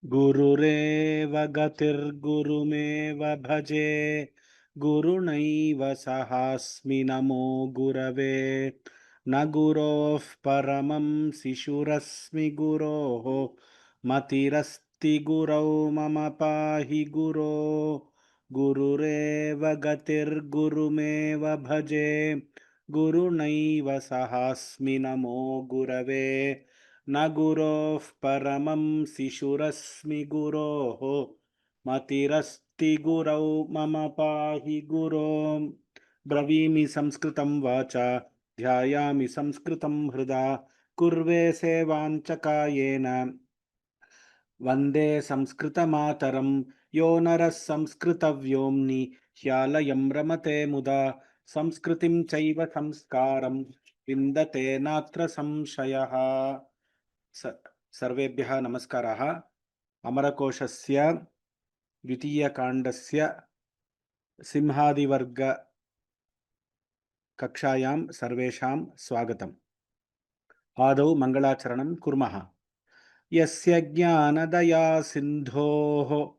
गुरुरेव गतिर्गुरुमेव भजे गुरुणैव सहास्मि नमो गुरवे न गुरोः परमं शिशुरस्मि गुरोः मतिरस्ति गुरौ मम पाहि गुरो गुरुरेव गतिर्गुरुमेव भजे गुरुणैव सहास्मि नमो गुरवे न गुरोः परमं शिशुरस्मि गुरोः मतिरस्ति गुरौ मम पाहि गुरो ब्रवीमि संस्कृतं वाचा ध्यायामि संस्कृतं हृदा कुर्वे सेवाञ्च कायेन वन्दे संस्कृतमातरं यो नरः संस्कृतव्योम्नि ह्यालयं रमते मुदा संस्कृतिं चैव संस्कारं विन्दते नात्र संशयः। सर्वेभ्यः नमस्काराः। अमरकोशस्य द्वितीयकाण्डस्य सिंहादिवर्ग कक्षायां सर्वेषां स्वागतम्। आदौ मङ्गलाचरणं कुर्मः। यस्य ज्ञानदया सिन्धोः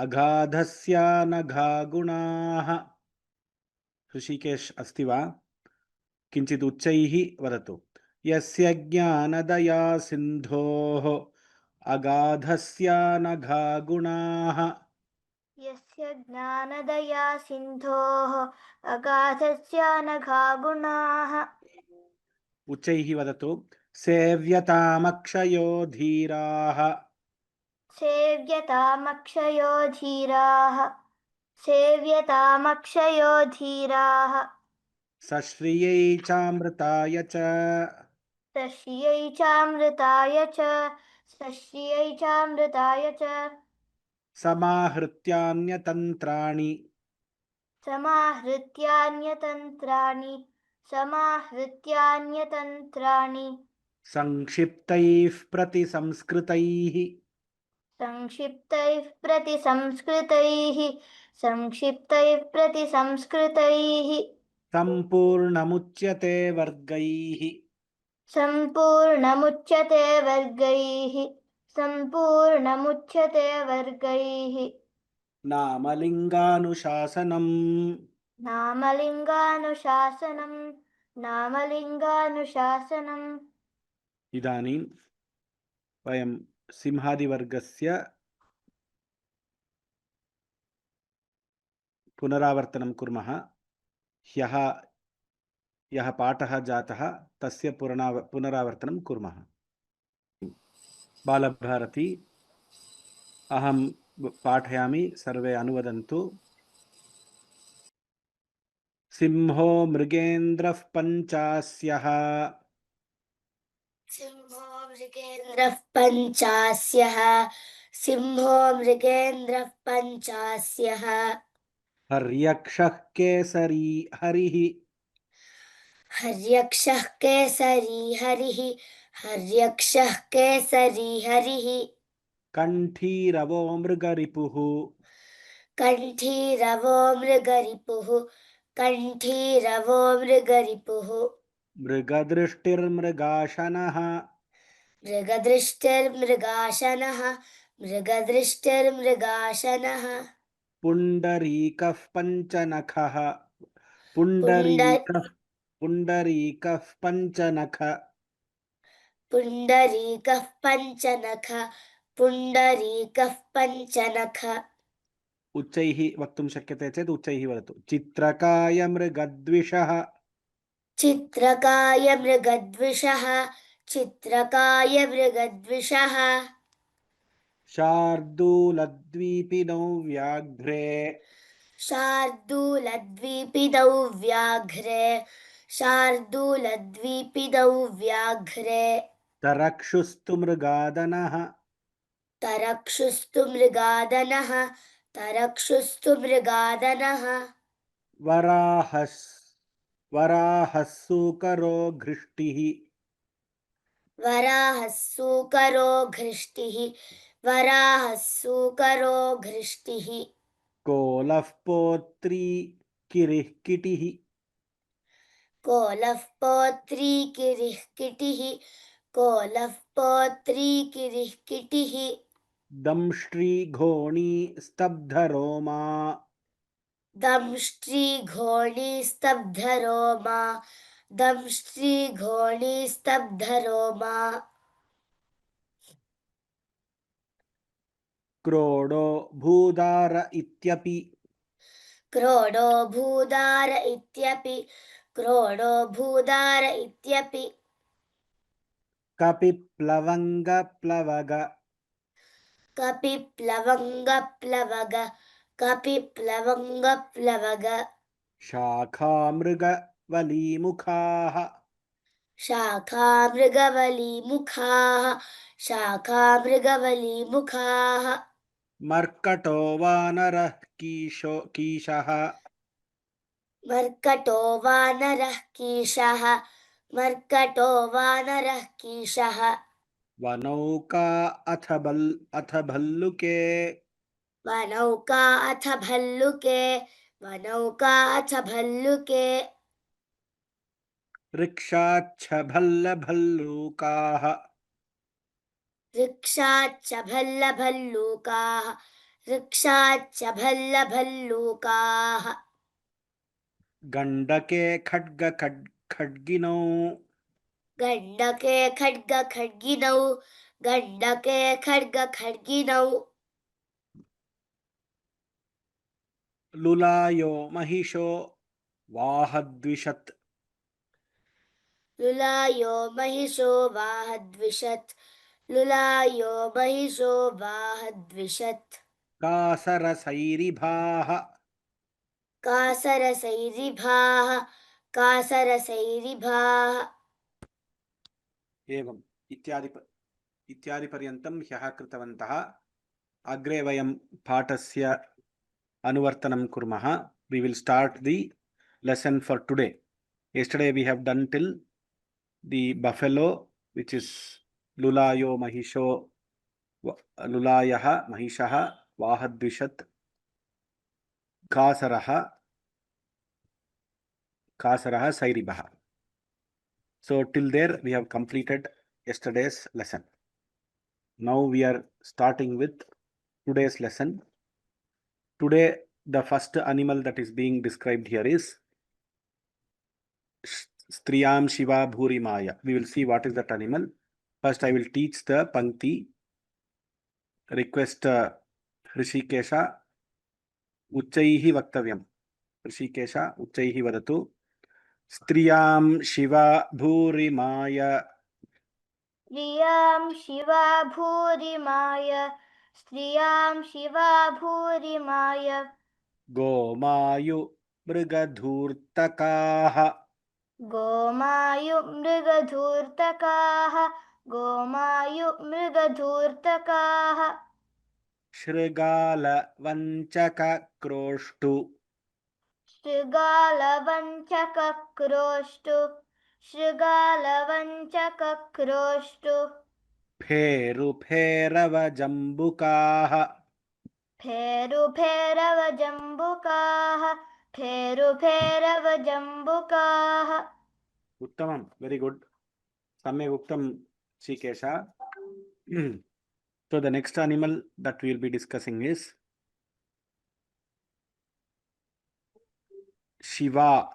अगाधस्यानघा गुणाः। ऋषिकेश अस्ति वा? किञ्चित् उच्चैः वदतु। यस्य ज्ञानदया सिन्धोः अगाधस्यानघा गुणाः। यस्य ज्ञानदया सिन्धोः अगाधस्यानघा गुणाः। उच्चैः वदतु। सेव्यतामक्षयो धीराः। सेव्यतामक्षयो धीराः। सेव्यतामक्षयो धीराः। सश्रियै चामृताय च। सश्रियै चामृताय च। सश्रियै चामृताय च। समाहृत्यान्यतन्त्राणि। समाहृत्यान्यतन्त्राणि। समाहृत्यान्यतन्त्राणि। संक्षिप्तैः प्रतिसंस्कृतैः। संक्षिप्तैः प्रतिसंस्कृतैः। संक्षिप्तैः प्रतिसंस्कृतैः। सम्पूर्णमुच्यते वर्गैः। सम्पूर्णमुच्यते वर्गैः। सम्पूर्णमुच्यते वर्गैः। नामलिङ्गानुशासनम्। नामलिङ्गानुशासनम्। नामलिङ्गानुशासनम्। इदानीं वयं सिंहादिवर्गस्य पुनरावर्तनं कुर्मः। ह्यः यः पाठः जातः तस्य पुनरावर्तनं कुर्मः। बालभारती अहं पाठयामि, सर्वे अनुवदन्तु। सिंहो मृगेन्द्रः पञ्चास्यः। सिंहो मृगेन्द्रः पञ्चास्यः। सिंहो मृगेन्द्रः पञ्चास्यः। हर्यक्षः केसरी हरिः। हर्यक्षः केसरी हरिः। हर्यक्षः केसरी हरिः। कण्ठीरवो मृगरिपुः। कण्ठीरवो मृगरिपुः। कण्ठीरवो मृगरिपुः। मृगदृष्टिर्मृगाशनः। मृगदृष्टिर्मृगाशनः। मृगदृष्टिर्मृगाशनः। पुण्डरीकः पञ्चनखः। पुण्डरीकः पुण्डरीकः पञ्चनख। पञ्चनख। पुण्डरीकः पञ्चनख। उच्चैः वक्तुं शक्यते चेत् उच्चैः वदतु। चित्रकाय मृगद्विषः। चित्रकाय मृगद्विषः। चित्रकाय मृगद्विषः। शार्दूलद्वीपिनौ व्याघ्रे। शार्दूलद्वीपिनौ व्याघ्रे। शार्दूलद्वीपिनौ व्याघ्रे। तरक्षुस्तु मृगादनः। तरक्षुस्तु मृगादनः। तरक्षुस्तु मृगादनः। वराहः सूकरो घृष्टिः। वराहः सूकरो घृष्टिः। वराहः सूकरो घृष्टिः। कोलः पोत्री किरिः कोलः पौत्री किरिः किटिः। कोलः पौत्री किरिः किटिः। दंष्ट्रीघोणी स्तब्धरोमा दंष्ट्रीघोणी स्तब्धरोमा दंष्ट्रीघोणी स्तब्धरोमा क्रोडो भूदार इत्यपि क्रोडो भूदार इत्यपि क्रोडो भूदार इत्यपि कपिप्लवङ्गप्लवग कपिप्लवङ्गप्लवग कपिप्लवङ्गप्लवग शाखामृगवलीमुखाः शाखामृगवलीमुखाः शाखामृगवलीमुखाः मर्कटो वानरः कीशः मर्कटो वानरः कीशः मर्कटो वानरः कीशः वनौका अथ भल्लुके वनौका अथ भल्लुके वनौका अथ भल्लुके ऋक्षाच्छभल्लभल्लूकाः ऋक्षाच्च भल्लभल्लूकाः ऋक्षाच्च भल्लभल्लूकाः गण्डके खड्गिनौ गण्डके खड्गखड्गिनौ गण्डके खड्गखड्गिनौ लुलायो महिषो वाहद्विषत् लुलायो महिषो वाहद्विषत् लुलायो महिषो वाहद्विषत् कासरसैरिभाः कासरसैरिभाः कासरसैरिभाः एवम् इत्यादि पर्यन्तं ह्यः कृतवन्तः। अग्रे वयं पाठस्य अनुवर्तनं कुर्मः. We will start the lesson for today. Yesterday we have done till the buffalo, which is lulayo mahisho lulayah mahishah vahadvishat kasarah sairibah. So till there we have completed yesterday's lesson. Now we are starting with today's lesson. Today the first animal that is being described here is Striyam Shiva Bhuri Maya. We will see what is that animal. First I will teach the Pankti. Request Hrishikesha Uchaihi Vaktavyam. Hrishikesha Uchaihi Vadatu. Striyam Shiva Bhuri Maya. स्त्रियां शिवा भूरिमाय स्त्रियां Shiva भूरिमाय Gomayu Mrigadhurtakaha. गोमायुमृगधूर्तकाः गोमायुमृगधूर्तकाः Shrigala Vanchaka Kroshtu. शृगालवञ्चकक्रोष्टु शृगालवञ्चकक्रोष्टु Pheru Pherava Jambukaha. फेरुफेरवजम्बुकाः फेरुफेरवजम्बुकाः Uttamam, very good. Samyak Uttam Shikesha. So the next animal that we will be discussing is Shiva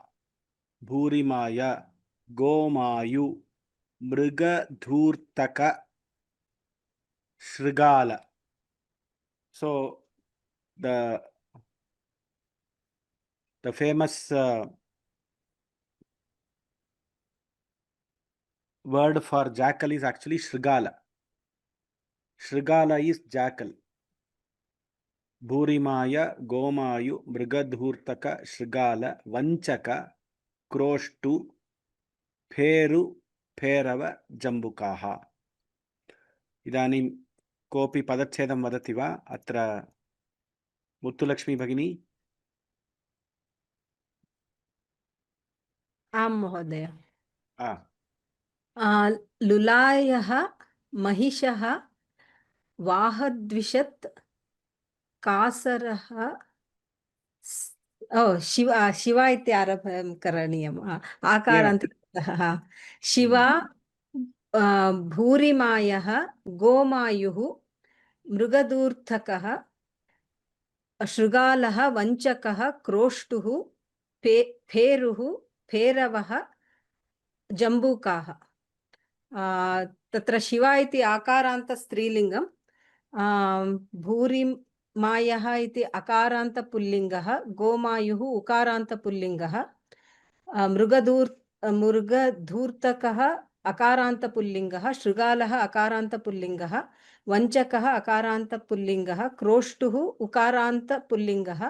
Bhurimaya Gomayu Mrigadhurtaka Shrigala. So the famous word for jackal is actually Shrigala. Shrigala is jackal. Bhurimaya Gomayu Mrigadhurtaka Shrigala Vanchaka Kroshtu Pheru Pherava Jambukaha. इदानीं कोऽपि पदच्छेदं वदति वा? अत्र मुत्तुलक्ष्मी भगिनी. आं महोदय. आ लुलायः महिषः वाहद्विषत् कासरः शिवा इति आरम्भं करणीयम्. आकारान्त शिवा भूरिमायः गोमायुः मृगदूर्थकः शृगालः वञ्चकः क्रोष्टुः फेरुः फेरवः जम्बूकाः तत्र शिवा इति आकारान्तस्त्रीलिङ्गं भूरिमायः इति अकारान्तपुल्लिङ्गः गोमायुः उकारान्तपुल्लिङ्गः मृगधूर्तकः अकारान्तपुल्लिङ्गः शृगालः अकारान्तपुल्लिङ्गः वञ्चकः अकारान्तपुल्लिङ्गः क्रोष्टुः उकारान्तपुल्लिङ्गः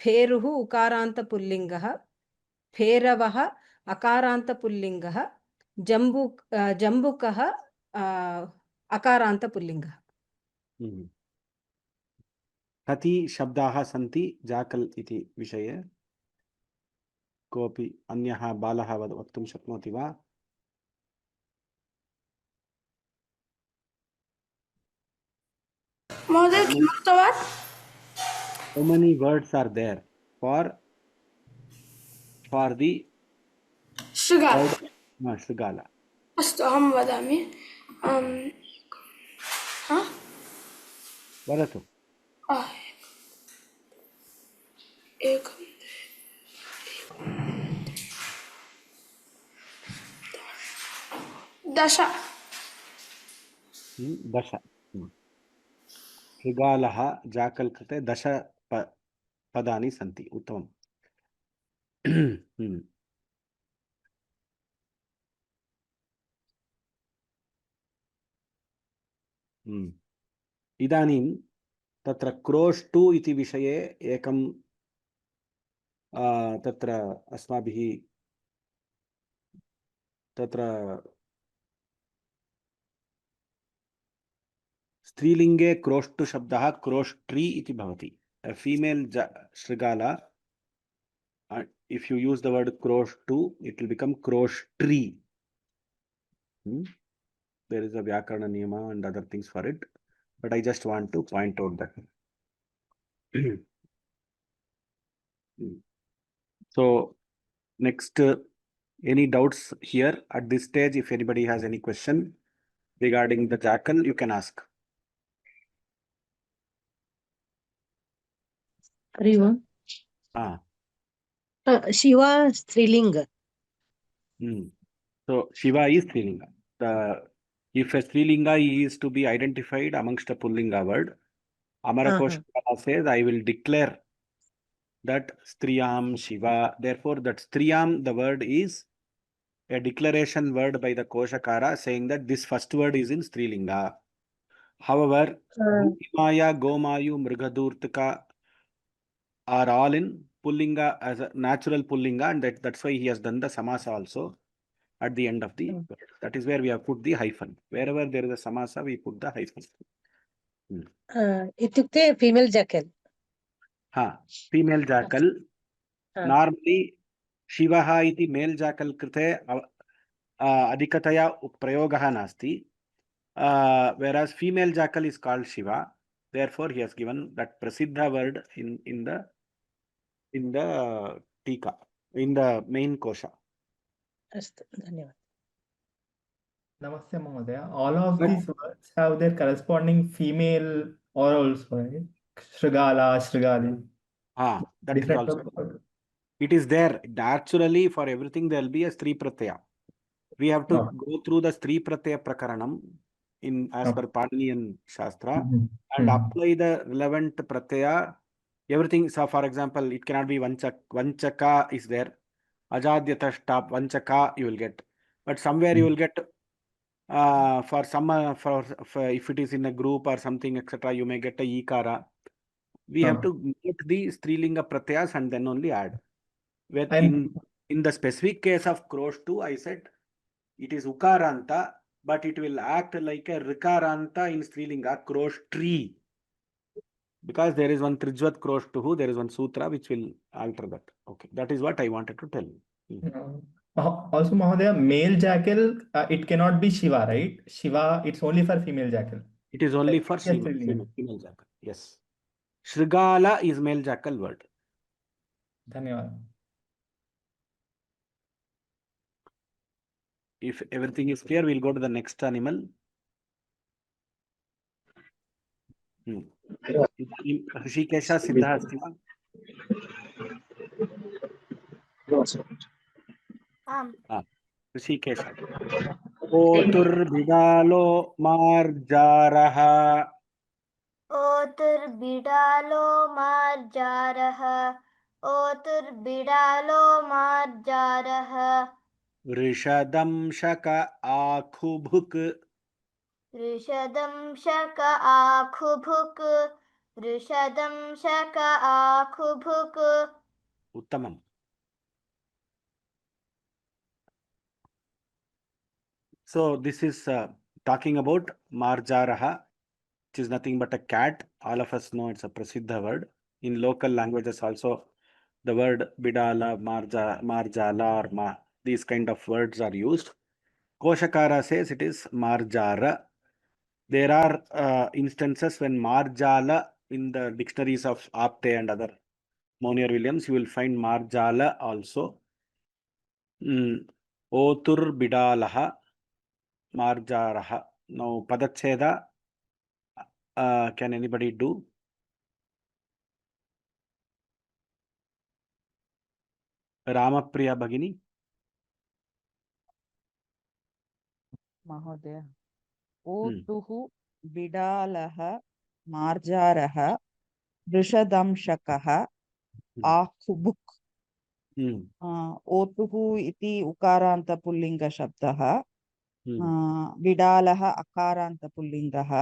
फेरुः उकारान्तपुल्लिङ्गः फेरवः अकारान्तपुल्लिङ्गः जम्बुकः अकारान्तपुल्लिङ्गः कति शब्दाः सन्ति जाकल् इति विषये कोऽपि अन्यः बालः वक्तुं शक्नोति वा? महोदय किमुक्तवान्? How many words are there for the शृगाल word Shrigala? अस्तु अहं वदामि वदतु। एकं दश दश शृगालः जाकल् कृते 10 पदानि सन्ति। उत्तमम्। इदानीं तत्र क्रोष्टु इति विषये एकं तत्र अस्माभिः तत्र स्त्रीलिङ्गे क्रोष्टु शब्दः क्रोष्ट्री इति भवति। फीमेल शृगाला, if you use the word क्रोष्टु, it will become क्रोष्ट्री. There is a vyakarana niyama and other things for it, but I just want to point out that. So next, any doubts here at this stage? If anybody has any question regarding the jackal, you can ask. Shiva Strilinga. So Shiva is Strilinga. If a Strilinga is to be identified amongst a Pullinga word, Amarakosha says, I will declare that Striyam Shiva. Therefore, that Striyam, the word is a declaration word by the Koshakara saying that this first word is in Strilinga. However, Bhumimaya, Gomayu, Mrigadurtaka are all in Pullinga as a natural Pullinga, and that's why he has done the Samasa also at the end of the word. That is where we have put the hyphen. Wherever there is a Samasa, we put the hyphen. Itukte female jackal. Female jackal. Normally, Shivaha iti male jackal krite adhikataya prayogaha nasti. Whereas female jackal is called Shiva. Therefore, he has given that prasiddha word in the tika, in the main kosha. Astu, dhanyavad. Namaste Mahodaya. All of these words have their corresponding female or also, right? Shrigala, Shrigali. That is also. It is there. Naturally, for everything, there will be a Stri Pratyaya. We have to go through the Stri Pratyaya Prakaranam as per Paninian Shastra and apply the relevant Pratyaya. Everything. So, for example, it cannot be Vanchaka is there. Ajadyata stop, Vanchaka you will get. But somewhere you will get for if it is in a group or something, etc., you may get a Ikara. We have to get the Strilinga Pratyas and then only add. In the specific case of Kroshtu, I said it is Ukaranta, but it will act like a Rikaranta in Strilinga, Kroshtri. Because there is one Trijvat Kroshtuhu, there is one Sutra which will alter that. Okay, that is what I wanted to tell you. Also, Mahodaya, male jackal, it cannot be Shiva, right? Shiva, it's only for female jackal. It is only for female jackal. Yes. Shrigala is male jackal word. Dhanyavad. If everything is clear, we'll go to the next animal. Rishikesh सिद्धः अस्ति वा? आम् ऋषिकेश ओतुर्बिडालो मार्जारः ओतुर्बिडालो मार्जारः ओतुर्बिडालो मार्जारः वृषदंशक आखुभुक् ऋषदंशक आखुभुक् ऋषदंशक आखुभुक् उत्तमम्. So this is talking about Marjaraha, which is nothing but a cat. All of us know it's a prasiddha word. In local languages also, the word Bidala, Marjala or these kind of words are used. Koshakara says it is Marjara. There are instances when Marjala in the dictionaries of Apte and other Monier Williams, you will find Marjala also. Otur Bidalaha, Marjaraha. Now, Padacheda, can anybody do? Ramapriya Bhagini? महोदय ओतुः बिडालः मार्जारः वृषदंशकः आखुबुक् ओतुः इति उकारान्तपुल्लिङ्गशब्दः बिडालः अकारान्तपुल्लिङ्गः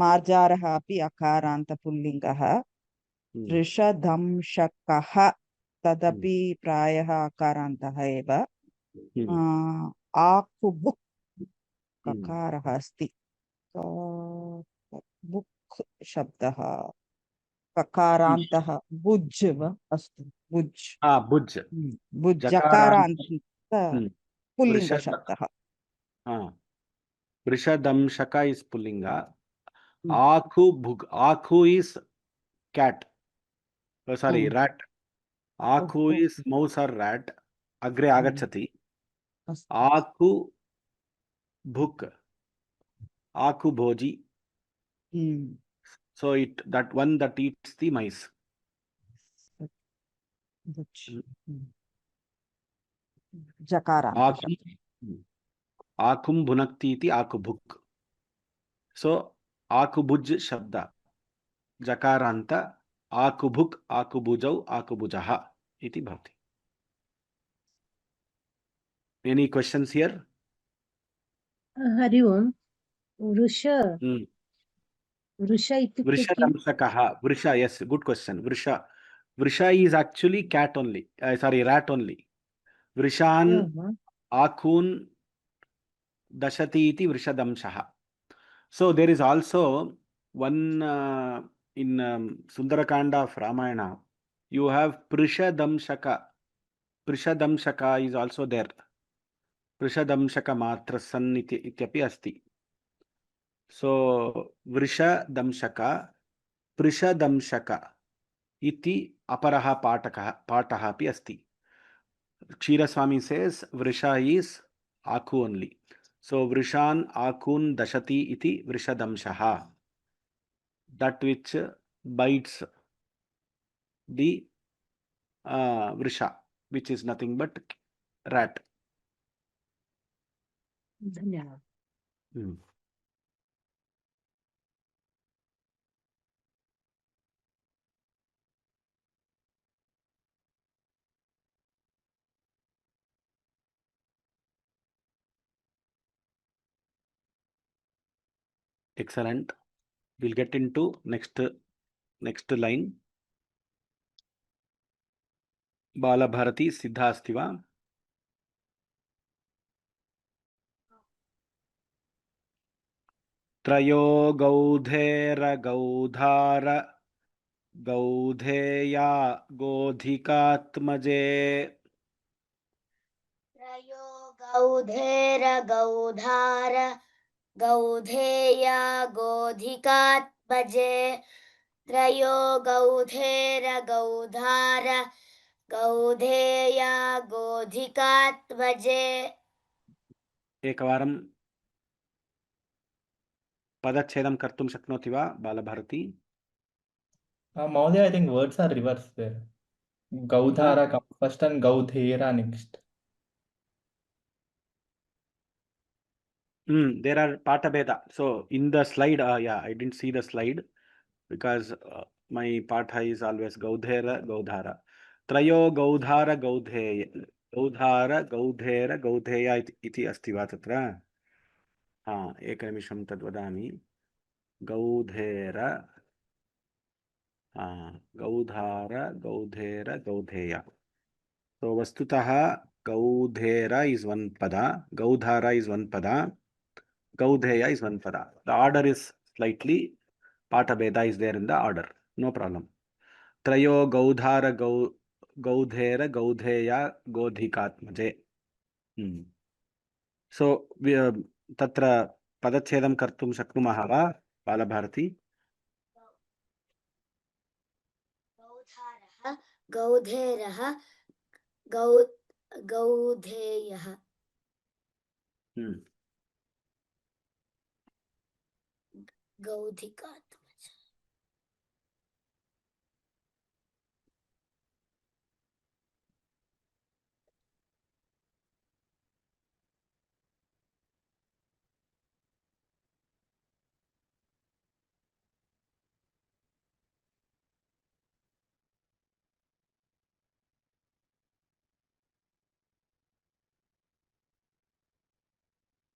मार्जारः अपि अकारान्तपुल्लिङ्गः वृषदंशकः तदपि प्रायः अकारान्तः एव आखुबुक् ककारः अस्ति book शब्दः ककारान्तः बुज् वा अस्ति बुज् Bhuj. बुज् Jakaranta. जकारान्त पुल्लिङ्गशब्दः Vrishadamshaka is Pullinga. Akhu Bhug. Akhu is cat. Oh, sorry, rat. Akhu is mouse or rat. Agre agachati. Akhu Bhuk. Akhu Bhoji. So that one that eats the mice. जकारान्त Akum Bhunakti iti Akubhuk. So Akubhuj Shabda. Jakaranta Akubhuk Akubujau Akubujaha iti bhavati. Any questions here? Hari ओम् वृष वृष इत्युक्ते किम्? Vrishadamsakaha. Vrisha, yes, good question. Vrisha. Vrisha is actually cat only. Sorry, rat only. Vrishan Akun Dashati iti Vrishadamshaha. So there is also one in Sundarakanda of Ramayana. You have Prishadamshaka. Prishadamshaka is also there. Prishadamshaka matrasan ityapi asti. So Vrishadamshaka, Prishadamshaka iti aparaha pataha api asti. Kshiraswami says Vrisha is Aku only. So Vrishan Akun Dashati iti Vrishadamshaha. That which bites the Vrisha, which is nothing but rat. धन्यवाद Excellent. We'll get into next line. Bala Bharati Siddha asti va? Trayo Gaudhera Gaudhara Gaudheya Godhikatmaje. त्रयो गौधेर गौधार गौधेया गोधिकात्मजे त्रयो गौधेर गौधार गौधेया गोधिकात्मजे. Ekavaram पदच्छेदं कर्तुं शक्नोति वा Balbharati? Mahodaya, I think words are reversed there. Gaudhara comes first and Gaudhera next. There are Patabheda. So in the slide, yeah, I didn't see the slide because my Patha is always Gaudhera, Gaudhara. Trayo Gaudhara, Gaudheya. Gaudhara, Gaudhera, Gaudheya iti अस्ति वा तत्र? एकनिमिषं तद् वदामि. गौधेर गौधार गौधेर गौधेय. So vastutaha gaudhera is one pada, gaudhara is one pada, gaudheya is one pada. The order is slightly, patabheda is there in the order, no problem. Trayo gaudhara gaudhera gaudheya godhikatmaje. So tatra padachedam kartum shaknumaha va balabharati? गौधारः गौधेरः गौधेयः गौधिकात्मज.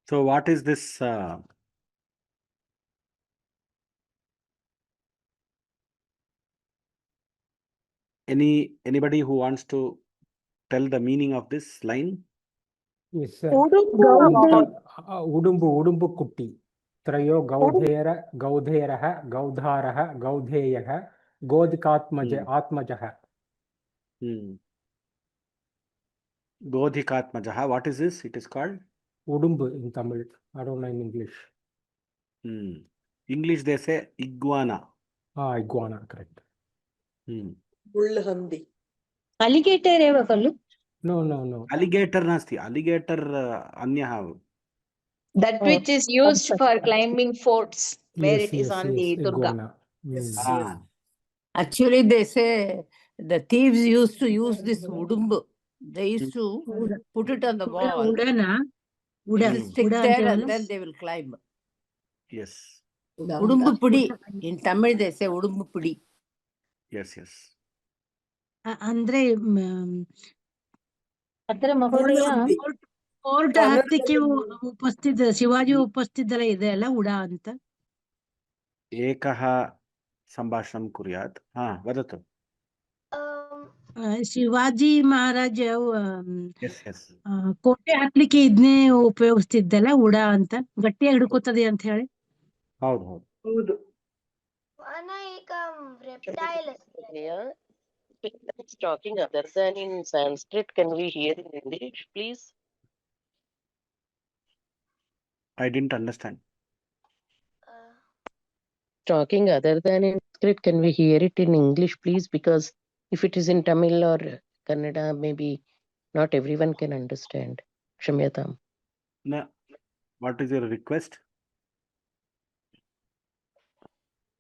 So what is this? Anybody who wants to tell the meaning of this line? Yes, sir. Udumbu. Udumbu Kutti. Trayo Gaudhera, Gaudheraha, Gaudharaha, Gaudheyaha, Godhikatmaja, Atmajaha. Godhikatmajaha. What is this? It is called? Udumbu in Tamil. I don't know in English. English they say iguana. Iguana, correct. Bullhandi. Alligator eva kallu? No. Alligator nasti. Alligator anyah. That which is used for climbing forts, where it is on the Durga. Iguana. Yes. Actually, they say the thieves used to use this udumbu. They used to put it on the wall. Udana? It will stick there and then they will climb. Yes. Udumbu pudi. In Tamil, they say udumbu pudi. Yes. ಅಂದ್ರೆ court ಹತ್ತಿಕ್ಕೆ ಉಪಸ್ಥಿತ Shivaji ಉಪಸ್ಥಿತಲ್ಲ ಇದೆ ಅಲ್ಲ ಉಡಾ ಅಂತ ಏಕಃ ಸಂಭಾಷಣಂ ಕುರ್ಯಾತ್. ವದತು. ಶಿವಾಜಿ ಮಹಾರಾಜ ಕೋಟೆ ಹತ್ಲಿಕ್ಕೆ ಇದನ್ನೇ ಉಪಯೋಗಿಸ್ತಿದ್ದಲ್ಲ ಉಡಾ ಅಂತ ಗಟ್ಟಿಯಾಗಿ ಹಿಡ್ಕೋತದೆ ಅಂತ ಹೇಳಿ. ಹೌದು. It's talking other than in Sanskrit. Can we hear in English, please? I didn't understand. Talking other than in Sanskrit, can we hear it in English, please? Because if it is in Tamil or Kannada, maybe not everyone can understand. Kshamyatam. What is your request?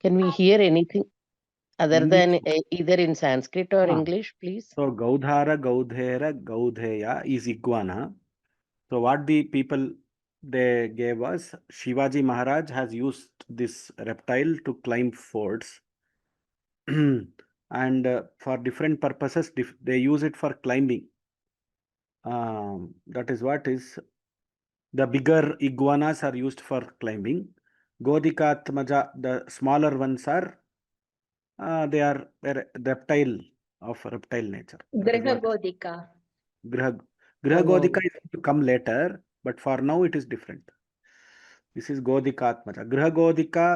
Can we hear anything other than either in Sanskrit or English, please? So Gaudhara, Gaudhera, Gaudheya is iguana. So what the people they gave us, Shivaji Maharaj has used this reptile to climb forts. And for different purposes, they use it for climbing. That is what is the bigger iguanas are used for climbing. Godhikatmaja, the smaller ones are they are reptile of reptile nature. Griha Godhika. Griha Godhika is to come later, but for now it is different. This is Godhikatmaja. Griha Godhika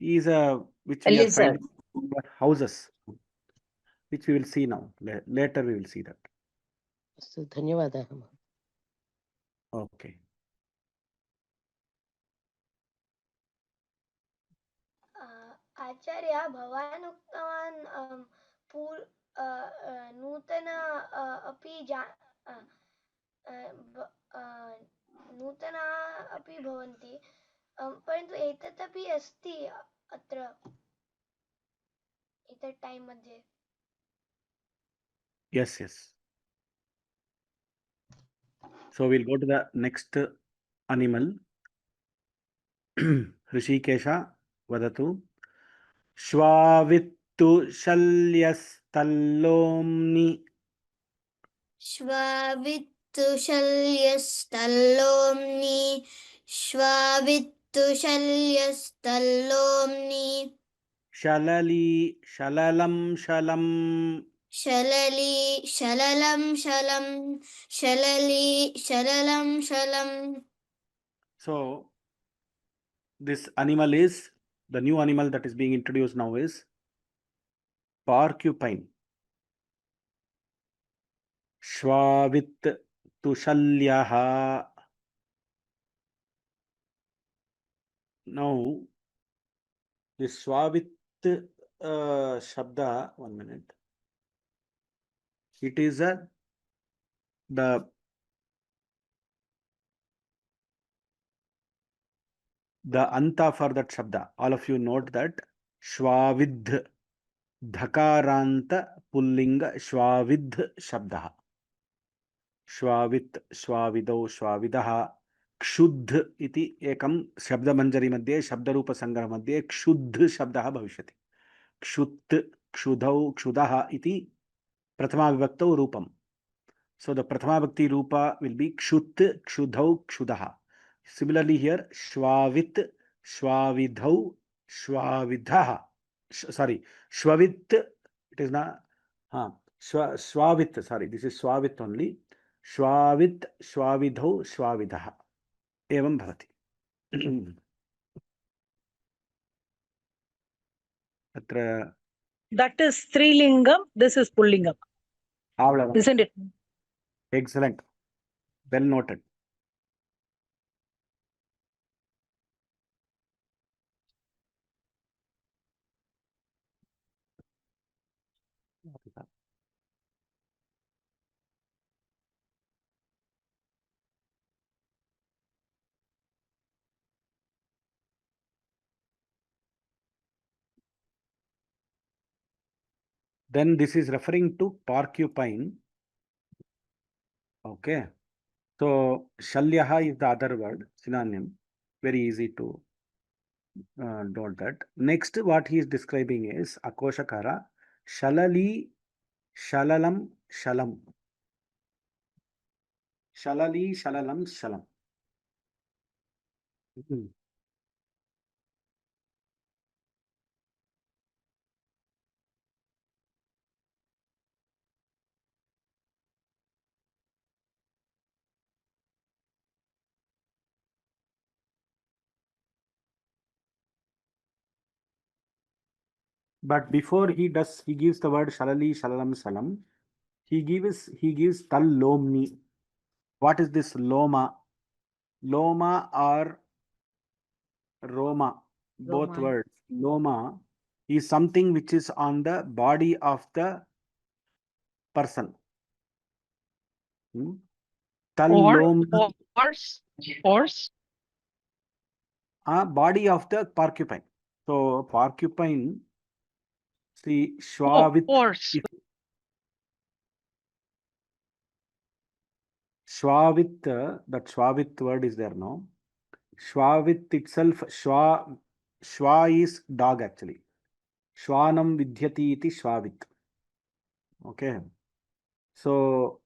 is which we are finding in houses, which we will see now. Later we will see that. So, dhanyawada. Okay. आचार्य भवान् उक्तवान् नूतन अपि नूतना अपि भवन्ति परन्तु एतदपि अस्ति अत्र एतत् टैम् मध्ये. Yes, yes. So we'll go to the next animal. Hrishikesha vadatu. Shvavittu shalyastalomni. श्वावित्तुशल्यस्तल्लोम्नि श्वावित्तुशल्यस्तल्लोम्नि Shalali shalalam shalam. शलली शललं शलं शलली शललं शलम्. So this animal is, the new animal that is being introduced now is porcupine. Shvavit tushalyaha. Now this Swavit Shabda, 1 minute. It is the anta for that Shabda. All of you note that Shvavidh Dhakaranta Pullinga Shvavidh Shabda. Shvavit Shvavido Shvavidaha Kshuddh iti ekam Shabdamanjari madhye Shabdarupa Sangraha madhye Kshuddh Shabdaha bhavishyati. Kshuddh Kshuddhau Kshudaha iti Prathama Vibhaktau Rupam. So the Prathama Bhakti Rupa will be Kshut, Kshuddhau, Kshudaha. Similarly here, Shvavit, Shvavidhau, Shvavidhaha. Sorry, Shvavit, it is not, Shvavit, sorry, this is Swavit only. Shvavit, Shvavidhau, Shvavidaha. Evam bhavati. Atra, That is Strilingam, this is Pullingam. Isn't it? Excellent. Well noted. Then this is referring to porcupine. Okay. So Shalyaha is the other word, synonym. Very easy to note that. Next, what he is describing is Akoshakara, Shalali, Shalalam, Shalam. Shalali, Shalalam, Shalam. But before he gives the word Shalali, Shalalam, Shalam. He gives Tal Lomni. What is this Loma? Loma or Roma, both Loma. words. Loma is something which is on the body of the person. Tal Lomni. Horse. Body of the porcupine. So porcupine, see Shvavit. Horse. Shvavit, that Shvavit word is there now. Shvavit itself, Shva is dog actually. Shvanam Vidhyati iti Shvavit. Okay. So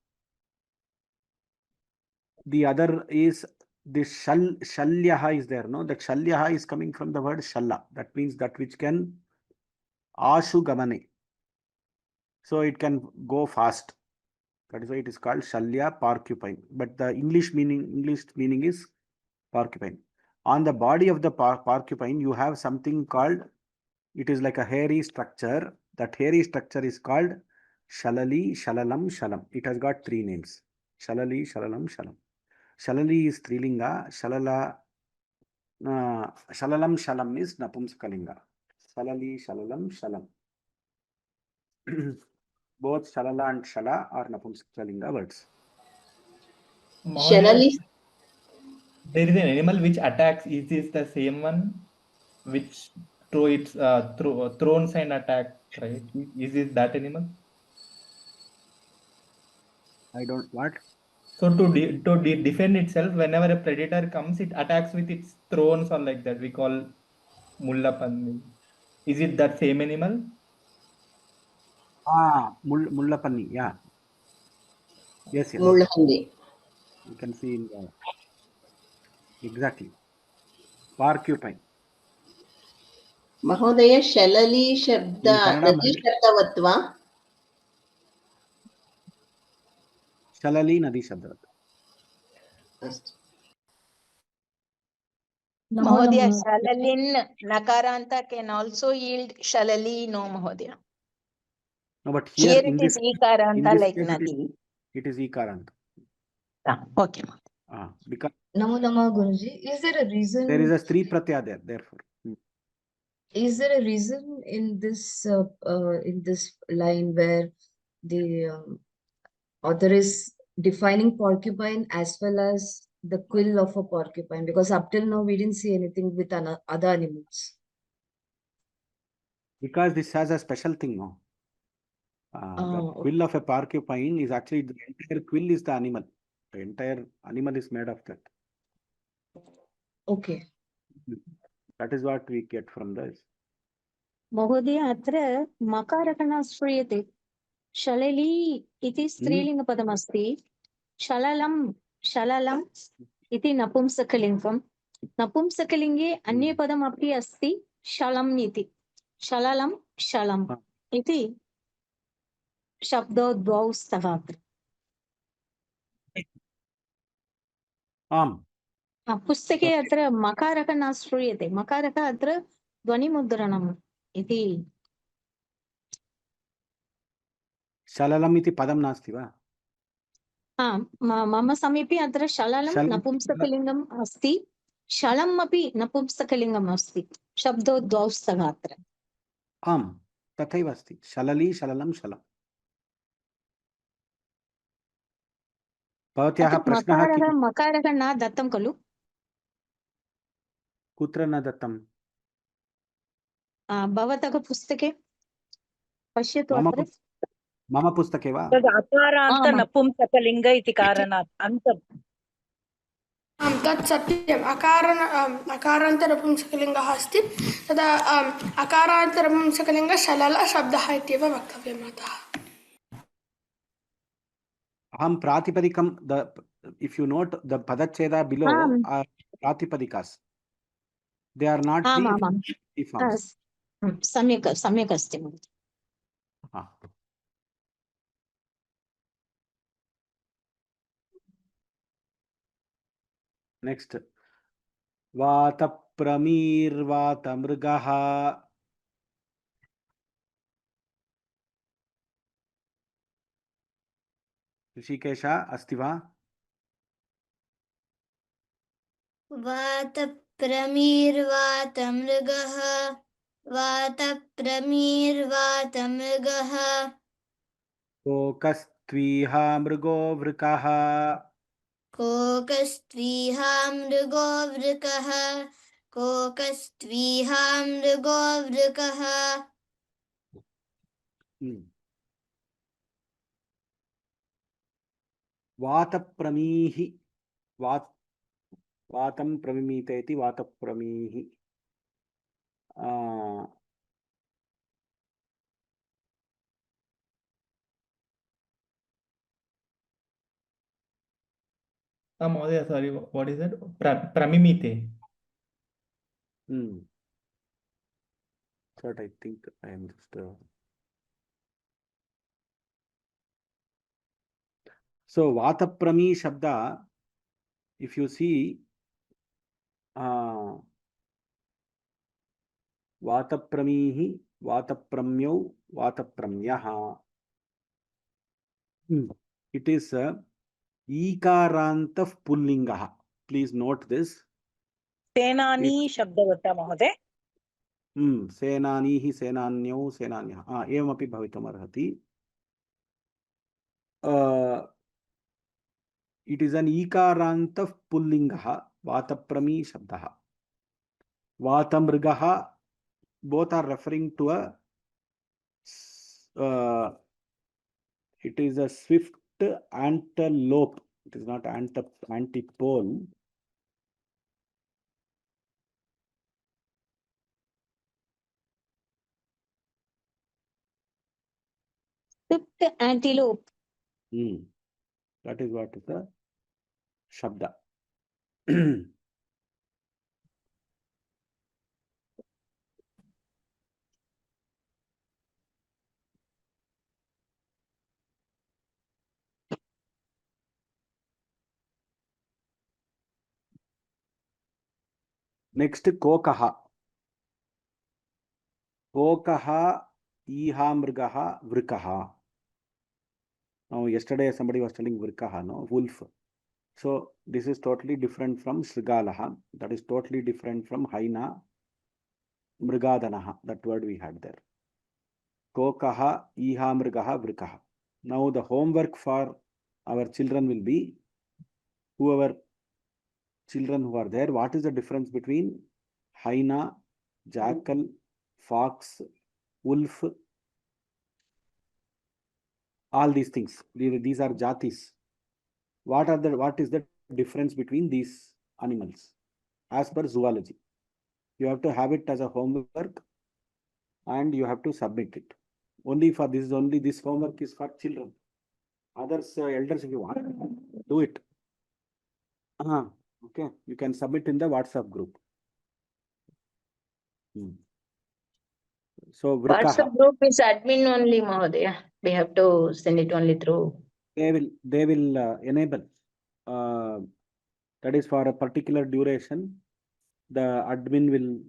the other is this Shalyaha is there, no? That Shalyaha is coming from the word Shalla. That means that which can Ashu Gamane. So it can go fast. That is why it is called Shalya porcupine. But the English meaning is porcupine. On the body of the porcupine, you have something called, it is like a hairy structure. That hairy structure is called Shalali, Shalalam, Shalam. It has got 3 names. Shalali, Shalalam, Shalam. Shalali is Strilinga. Shalalam, Shalam is Napumsakalinga. Shalali, Shalalam, Shalam. Both Shalala and Shala are Napumsakalinga words. Shalali. There is an animal which attacks. Is this the same one which thrones and attack, right? Is this that animal? I don't what? So to defend itself, whenever a predator comes, it attacks with its thrones or like that. We call mullapanni. Is it that same animal? Mullapanni. Yeah. Yes. Mullahandi. You can see in the exactly. Porcupine. महोदय शलली शब्द In Kannada, नदी शब्दवत् वा? Shalali Nadi Shabdat. Mahodaya, shalalin nakaranta can also yield shalali, no Mahodaya. No, but Here in it this is ikaranta like case, nadi. it is Ikarant. Okay. Because Namo Namah Guruji. Is there a reason? there is a Stri Pratyaya there, therefore. Is there a reason in this line where the author is defining porcupine as well as the quill of a porcupine? Because up till now we didn't see anything with other animals. Because this has a special thing, no? The quill of a porcupine is actually the entire quill is the animal. The entire animal is made of that. Okay. That is what we get from this. महोदय अत्र मकारः न श्रूयते शलली इति स्त्रीलिङ्गपदमस्ति शललम् इति नपुंसकलिङ्गं नपुंसकलिङ्गे अन्ये पदमपि अस्ति शलम् इति शललम् शलम् इति शब्दो द्वौ स्तः अत्र पुस्तके अत्र मकारः न श्रूयते मकारः अत्र ध्वनिमुद्रणम् इति शललम् इति पदं नास्ति वा? मम समीपे अत्र शललं नपुंसकलिङ्गम् अस्ति शलम् अपि नपुंसकलिङ्गम् अस्ति शब्दो द्वौ स्तः अत्र आम् तथैव अस्ति शलली शललं शलम् भवत्याः प्रश्नः किम्? मकारः न दत्तं खलु कुत्र न दत्तं? भवतः पुस्तके पश्यतु अत्र मम पुस्तके वा? तद् अकारान्त नपुंसकलिङ्ग इति कारणात् अन्तम् तत् सत्यम् अकारान्त नपुंसकलिङ्गः अस्ति तदा अकारान्त नपुंसकलिङ्गः शलल शब्दः इत्येव वक्तव्यम् अतः अहं प्रातिपदिकं if you note the padacheda below are pratipadikas. They are not the forms. सम्यक् अस्ति Next, Vatapramirvatamrgah. ऋषिकेशा अस्ति वा? वातप्रमीर्वातमृगः वातप्रमीर्वातमृगः कोकस्त्विहा मृगो वृकः कोकस्त्विहा मृगो वृकः कोकस्त्विहा मृगो वृकः वातप्रमीहि वातं प्रमिमीते इति वातप्रमीहि Mahodaya, sorry, what is it? Pramimite. But I think I am just so Vataprami Shabda, if you see Vatapramihi, Vatapramyo, Vatapramyaha. It is Ikarantah Pullingaha. Please note this. सेनानी शब्दवत् महोदय सेनानीः सेनान्यौ सेनान्यः एवमपि भवितुमर्हति. It is an Ikarantah Pullingaha Vataprami Shabdaha. Vatamrigaha, both are referring to a it is a swift antelope. It is not antipole. Swift antelope. That is what is the Shabda. Next, Kokaha. Kokaha, Ihamrigaha, Vrikaha. Now, yesterday somebody was telling Vrikaha, no? Wolf. So, this is totally different from Srigalaha. That is totally different from Haina, Mrigadanaha. That word we had there. Kokaha, Ihamrigaha, Vrikaha. Now, the homework for our children will be, whoever children who are there, what is the difference between hyena, jackal, fox, wolf, all these things. These are jatis. What is the difference between these animals as per zoology? You have to have it as a homework and you have to submit it. This homework is for children. Others, elders, if you want, do it. Okay, you can submit in the WhatsApp group. So Vrikaha. WhatsApp group is admin only, Mahodaya. We have to send it only through. They will enable. That is for a particular duration. The admin will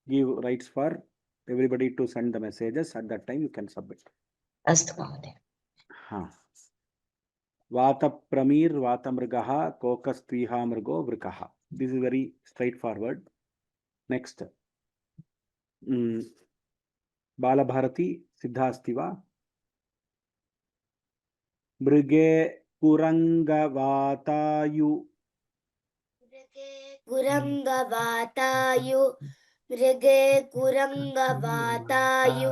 give rights for everybody to send the messages. At that time, you can submit. Astu, Mahodaya. Vata Pramir, Vata Mrigaha, Kokas Tviha Mrigo, Vrikaha. This is very straightforward. Next. Balabharati, Siddhastiva. Mrige Kurangavatayu. Kurangavatayu. Mrige Kurangavatayu.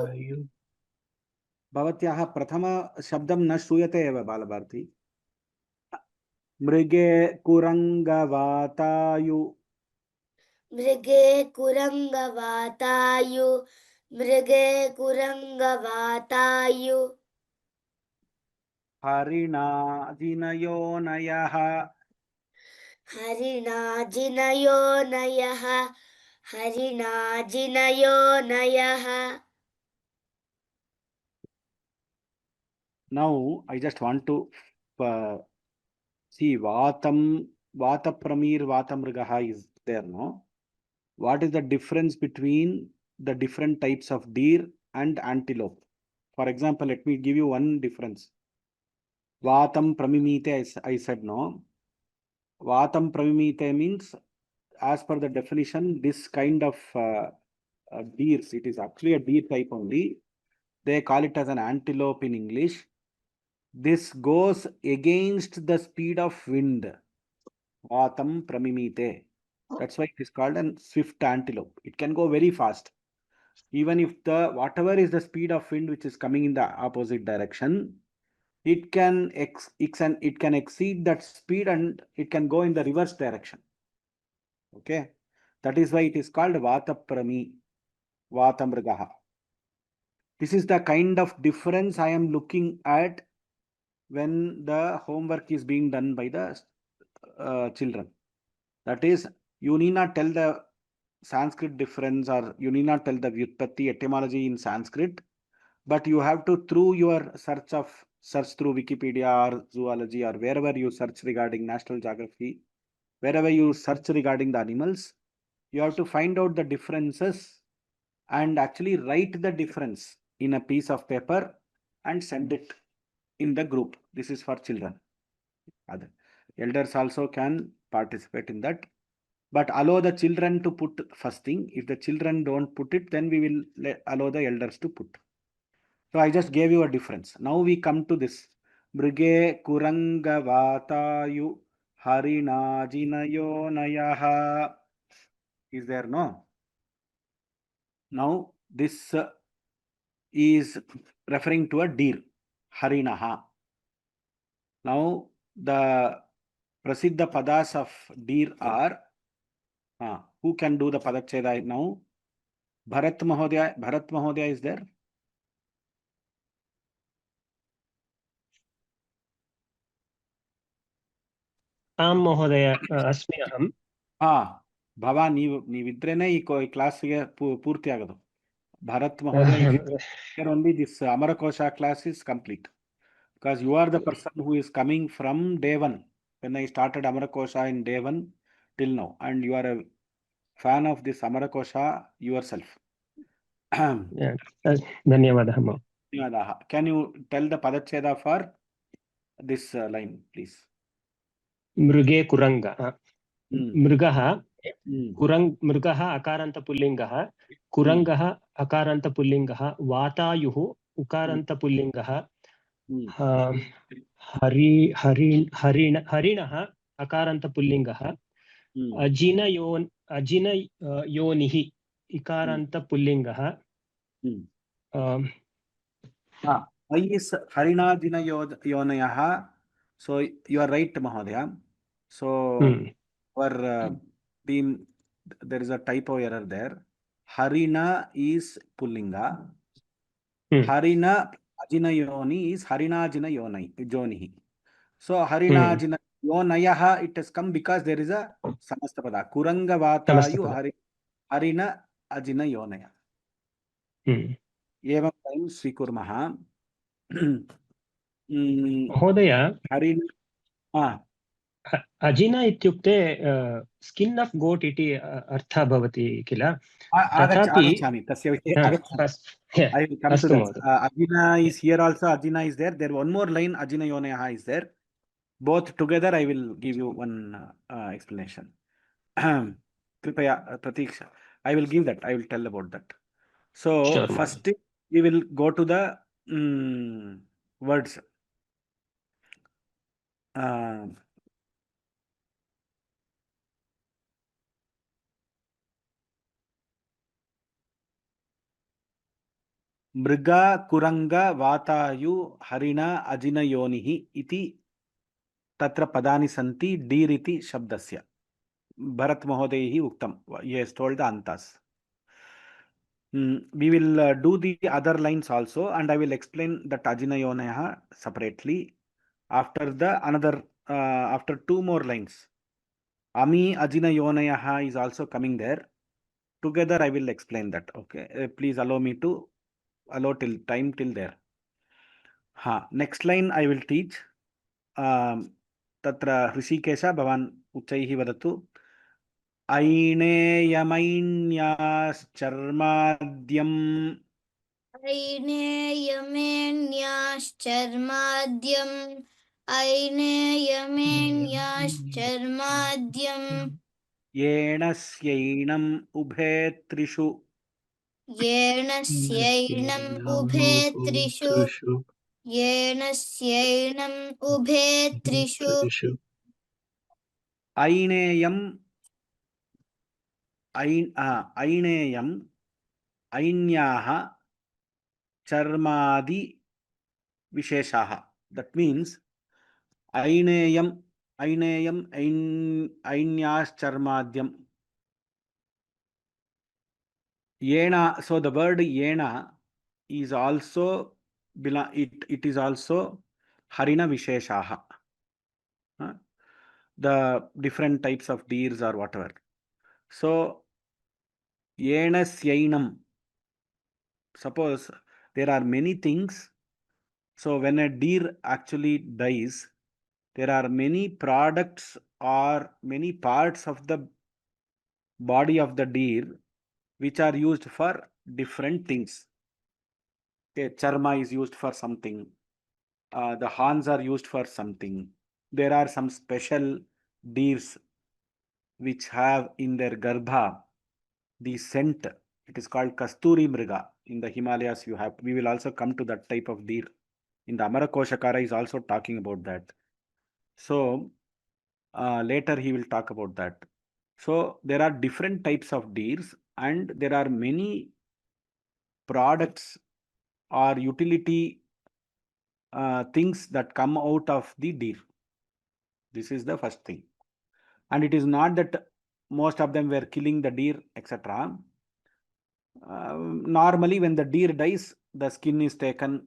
भवत्याः प्रथम शब्दं न श्रूयते एव Balbharati. मृगे कुरङ्गवातायु. मृगे कुरङ्गवातायु. मृगे कुरङ्गवातायु. हरिणाजिनयोनयः. हरिणाजिनयोनयः. हरिणाजिनयोनयः. Now I just want to see Vatapramir Vatamrigaha is there, no? What is the difference between the different types of deer and antelope? For example, let me give you one difference. Vatam Pramimite, I said no. Vatam Pramimite means, as per the definition, this kind of deers, it is actually a deer type only. They call it as an antelope in English. This goes against the speed of wind. Vatam Pramimite. That's why it is called a swift antelope. It can go very fast. Even if whatever is the speed of wind which is coming in the opposite direction, it can exceed that speed and it can go in the reverse direction. Okay, that is why it is called Vataprami, Vatamrigaha. This is the kind of difference I am looking at when the homework is being done by the children. That is, you need not tell the Sanskrit difference or you need not tell the Vyutpatti etymology in Sanskrit, but you have to, through your search through Wikipedia or zoology or wherever you search regarding National Geography, wherever you search regarding the animals, you have to find out the differences and actually write the difference in a piece of paper and send it in the group. This is for children. Other elders also can participate in that, but allow the children to put first thing. If the children don't put it, then we will allow the elders to put. So I just gave you a difference. Now we come to this. Mrige Kurangavatayu Harinajinayonayaha. Is there? No. Now this is referring to a deer. Harinaha. Now the Prasiddha padas of deer are, who can do the padacheda now? Bharat Mahodaya is there? आं महोदय अस्मि अहं भवान् ನೀವಿದ್ರೇನೆ ಈ ಕ್ಲಾಸ್ಗೆ ಪೂರ್ತಿ ಆಗೋದು. Bharat Mahodaya, here only this Amarakosha class is complete, because you are the person who is coming from day one, when I started Amarakosha in day one till now, and you are a fan of this Amarakosha yourself. धन्यवादः. Can you tell the padacheda for this line, please? मृगे कुरंग. मृगः मृगः अकारान्तपुल्लिङ्गः, कुरङ्गः अकारान्तपुल्लिङ्गः, वातायुः उकारान्तपुल्लिङ्गः, हरिणः अकारान्तपुल्लिङ्गः, अजिनयोनिः इकारान्तपुल्लिङ्गः. I is Harinajinayonayaha. So you are right, Mahodaya. So our team, there is a typo error there. Harina is Pullinga. Harina Ajinayoni is Harinajinayonihi. So Harinajinayonayaha, it has come because there is a Samastapada. Kuranga Vatayu Harina Ajinayonaya. एवं वयं स्वीकुर्मः. महोदय, अजिन इत्युक्ते skin of got इति अर्थः भवति किल? आगच्छामि तस्य विषये आगच्छामि. Ajina is here also. Ajina is there. There one more line, Ajinayonayaha is there. Both together I will give you one explanation. Kripaya Pratiksha. I will give that. I will tell about that. So sure, first we will go to the words. Mriga, Kuranga, Vatayu, Harina, Ajinayonihi iti tatra padani santi diriti shabdasya. Bharat Mahodayihi uktam. He has told the antas. We will do the other lines also, and I will explain the Ajinayonayaha separately after the after two more lines. Ami Ajinayonayaha is also coming there. Together I will explain that. Okay, please allow me to allow till there. Next line I will teach. Tatra Hrishikesha Bhavan Uchaihi Vadatu. Aineyamainyashcharmadyam. Aineyamenyashcharmadyam. Aineyamenyashcharmadyam. Yenasyainam ubhetrishu. Yenasyainam ubhetrishu. Yenasyainam ubhetrishu. Aineyam ainyaha charmadi visheshaha. That means ainyash charmadyam. Yena. So the word yena is also it is also harina visheshaha. The different types of deers or whatever. So yenasyainam. Suppose there are many things. So when a deer actually dies, there are many products or many parts of the body of the deer which are used for different things. Okay, charma is used for something. The horns are used for something. There are some special deers which have in their garbha the scent. It is called Kasturi Mriga. In the Himalayas you have. We will also come to that type of deer. In the Amarakosha Kara is also talking about that. So Later he will talk about that. So there are different types of deers, and there are many products or utility things that come out of the deer. This is the first thing. And it is not that most of them were killing the deer, etc. Normally, when the deer dies, the skin is taken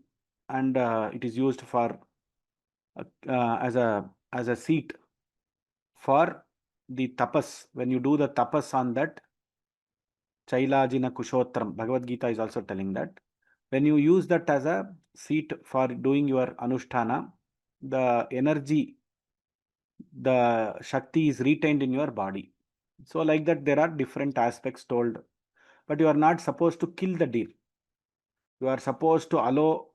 and it is used for as a seat for the tapas. When you do the tapas on that, Chailajina Kushotram, Bhagavad Gita is also telling that. When you use that as a seat for doing your anushtana, the energy, the Shakti is retained in your body. So like that, there are different aspects told. But you are not supposed to kill the deer. You are supposed to allow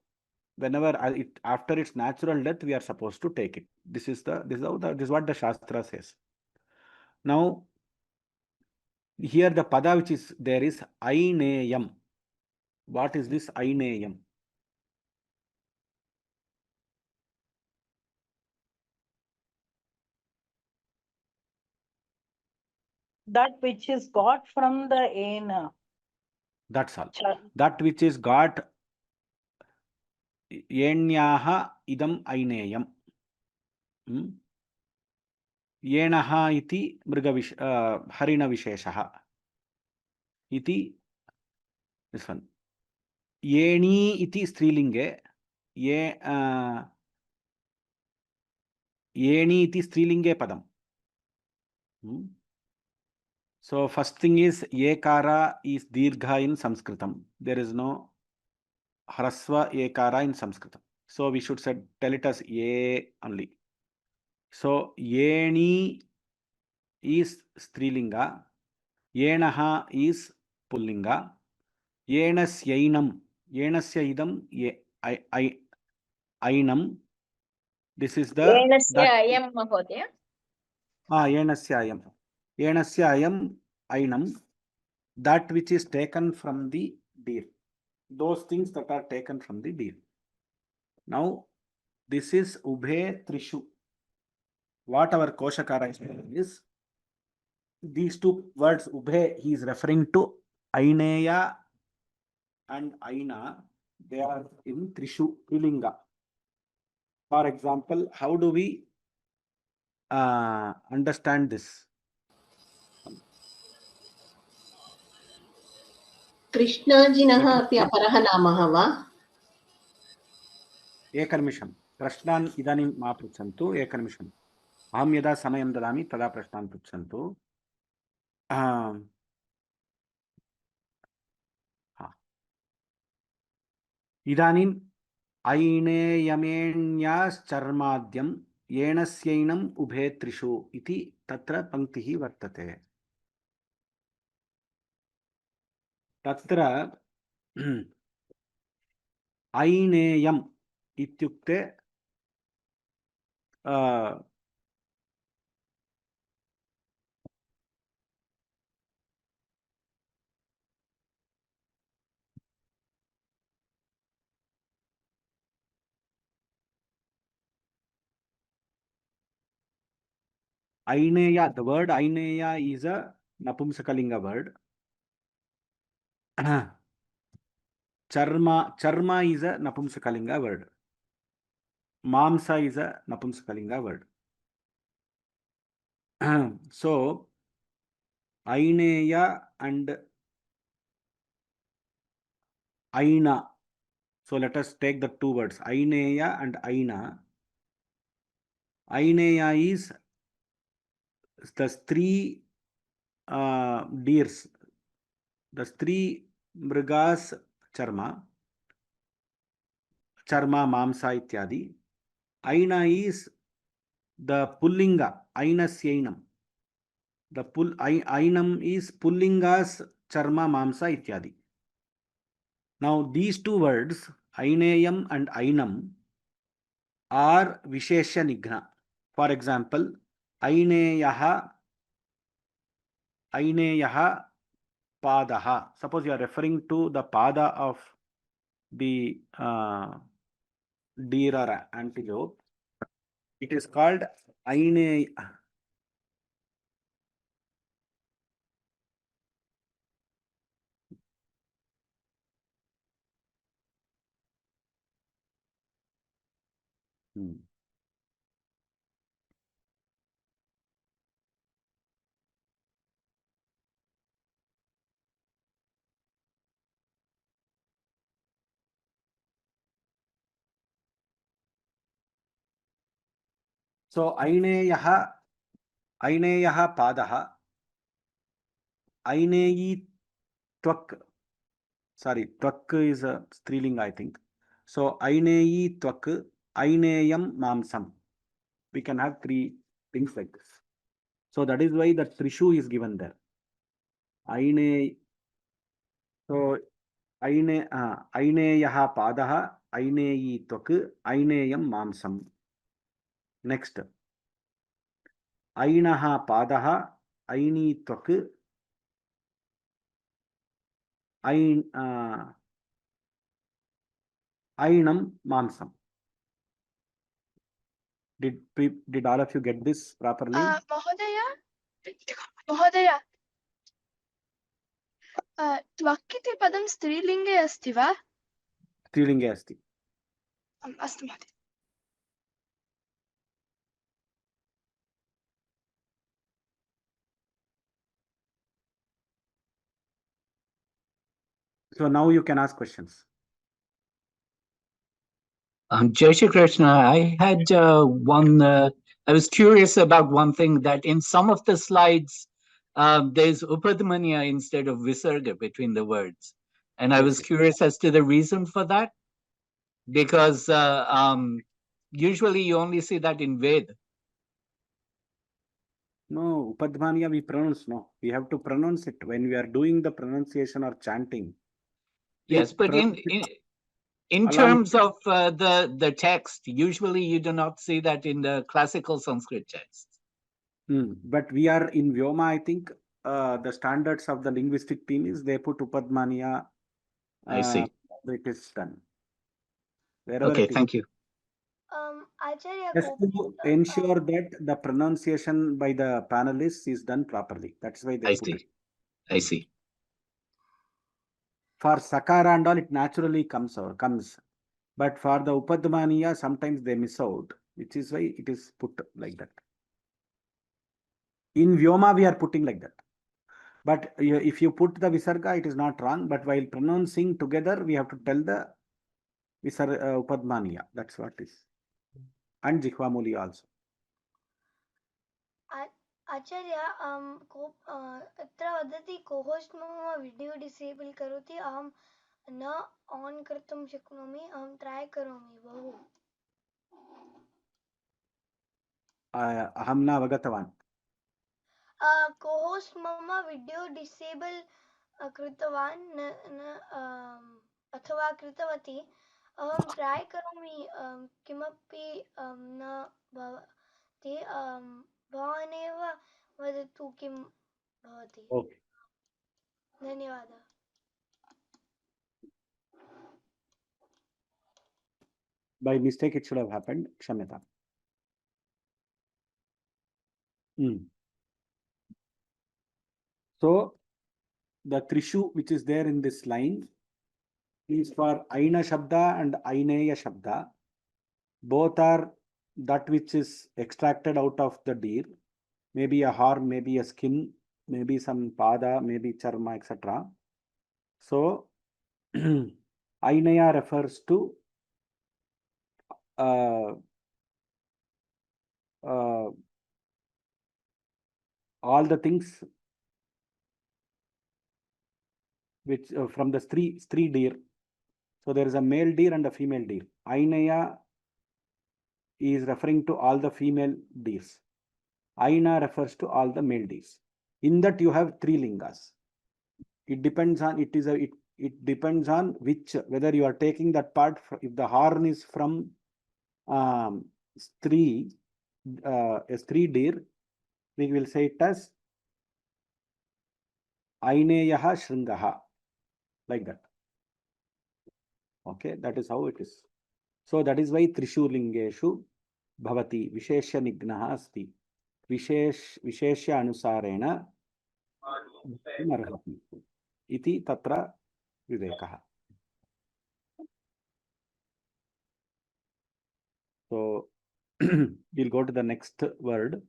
whenever after its natural death, we are supposed to take it. This is what the Shastra says. Now, here the pada which is there is aineyam. What is this aineyam? That which is got from the ain. That's all. That which is got yenyaha idam aineyam. Yenaha iti mrigavish harina visheshaha. Iti this one. Yeni iti strilinge. Yeni iti strilinge padam. So first thing is ekara is dirgha in Sanskritam. There is no hrasva ekara in Sanskritam. So we should tell it as ye only. So yeni is strilinga. Yenaha is pullinga. Yenasyainam. Yenasya idam ainam. This is the Yenasyayam Mahodaya. Yenasyayam. Yenasyayam ainam. That which is taken from the deer. Those things that are taken from the deer. Now, this is ubhe trishu. What our Koshakara is telling is, these two words ubhe, he is referring to aineya and aina. They are in trishu trilinga. For example, how do we understand this? कृष्णाजिनः अपि अपरः नामः वा? एकनिमिषं. प्रश्नान् इदानीं मा पृच्छन्तु. एकनिमिषम्. अहं यदा समयं ददामि तदा प्रश्नान् पृच्छन्तु. इदानीम् ऐनेयमेण्याश्चर्माद्यं येणस्यैनम् उभे त्रिषु इति तत्र पङ्क्तिः वर्तते. तत्र ऐनेयम् इत्युक्ते Aineya, the word Aineya is a Napumsakalinga word. Charma is a Napumsakalinga word. Mamsa is a Napumsakalinga word. So, Aineya and Aina. So, let us take the two words, Aineya and Aina. Aineya is the three deers, the three mrigas charma, mamsa ityadi. Aina is the pullinga, ainasyainam. The ainam is pullingas charma mamsa ityadi. Now these two words, aineyam and ainam, are vishesha nigna. For example, aineyaha padaha. Suppose you are referring to the pada of the deer or antelope. It is called aineya. So aineyah padah, aineyi twak. Sorry, twak is a striling, I think. So aineyi twak, aineyam mamsam. We can have three things like this. So that is why the trishu is given there. Aine. So aineyah padah, aineyi twak, aineyam mamsam. Next. Ainaha padah, aini twak, ainam mamsam. Did all of you get this properly? महोदय त्वक् इति पदं स्त्रीलिङ्गे अस्ति वा? स्त्रीलिङ्गे अस्ति. अस्तु महोदय. So now you can ask questions. Jai Shri Krishna, I had I was curious about one thing, that in some of the slides, there's upadmanya instead of visarga between the words. And I was curious as to the reason for that, because usually you only see that in Ved. No, upadmanya we pronounce, no. We have to pronounce it when we are doing the pronunciation or chanting. Yes, but in terms of the text, usually you do not see that in the classical Sanskrit text. But we are in Vyoma, I think the standards of the linguistic team is they put upadmanya. I see. It is done. Wherever Okay, it is. thank you. Acharya, Just to ensure that the pronunciation by the panelists is done properly. That's why they put it. I see. For sakara and all, it naturally comes. But for the upadmaniya, sometimes they miss out, which is why it is put like that. In Vyoma, we are putting like that. But if you put the visarga, it is not wrong. But while pronouncing together, we have to tell the upadmaniya. That's what it is. And jikhvamuli also. आचार्य अत्र वदति co-host मम video disable करोति अहं न on कर्तुं शक्नोमि अहं try करोमि बहु अहं न अवगतवान् कोहोस्ट मम वीडियो डिसेबल कृतवान् अथवा कृतवती अहं ट्राई करोमि किमपि न भवति भवान् एव वदतु किं भवति धन्यवादः By mistake it should have happened. Kshamyata. So the trishu which is there in this line is for aina shabda and aineya shabda. Both are that which is extracted out of the deer. Maybe a horn, maybe a skin, maybe some pada, maybe charma, etc. So aineya refers to all the things which from the three deer. So there is a male deer and a female deer. Aineya is referring to all the female deers. Aina refers to all the male deers. In that you have three lingas. It depends on it depends on which, whether you are taking that part. If the horn is from a three deer, we will say it as Aineyah Shringaha, like that. Okay, that is how it is. So that is why Trishu Lingeshu Bhavati Visheshya Nignaha Asti Visheshya Anusarena Marhati Iti Tatra Vivekaha. So we'll go to the next word.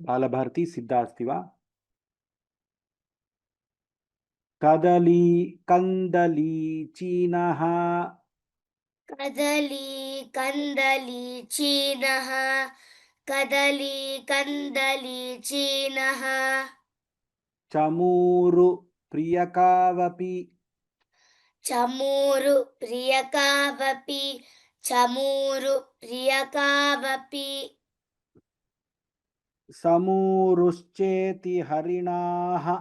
Balabharati, Siddha asti va? Kadali, Kandali, Chinaha. Kadali, Kandali, Chinaha. Kadali, Kandali, Chinaha. Chamuru, Priyakavapi. Chamuru, Priyakavapi. Chamuru, Priyakavapi. Samuruscheti Harinaha.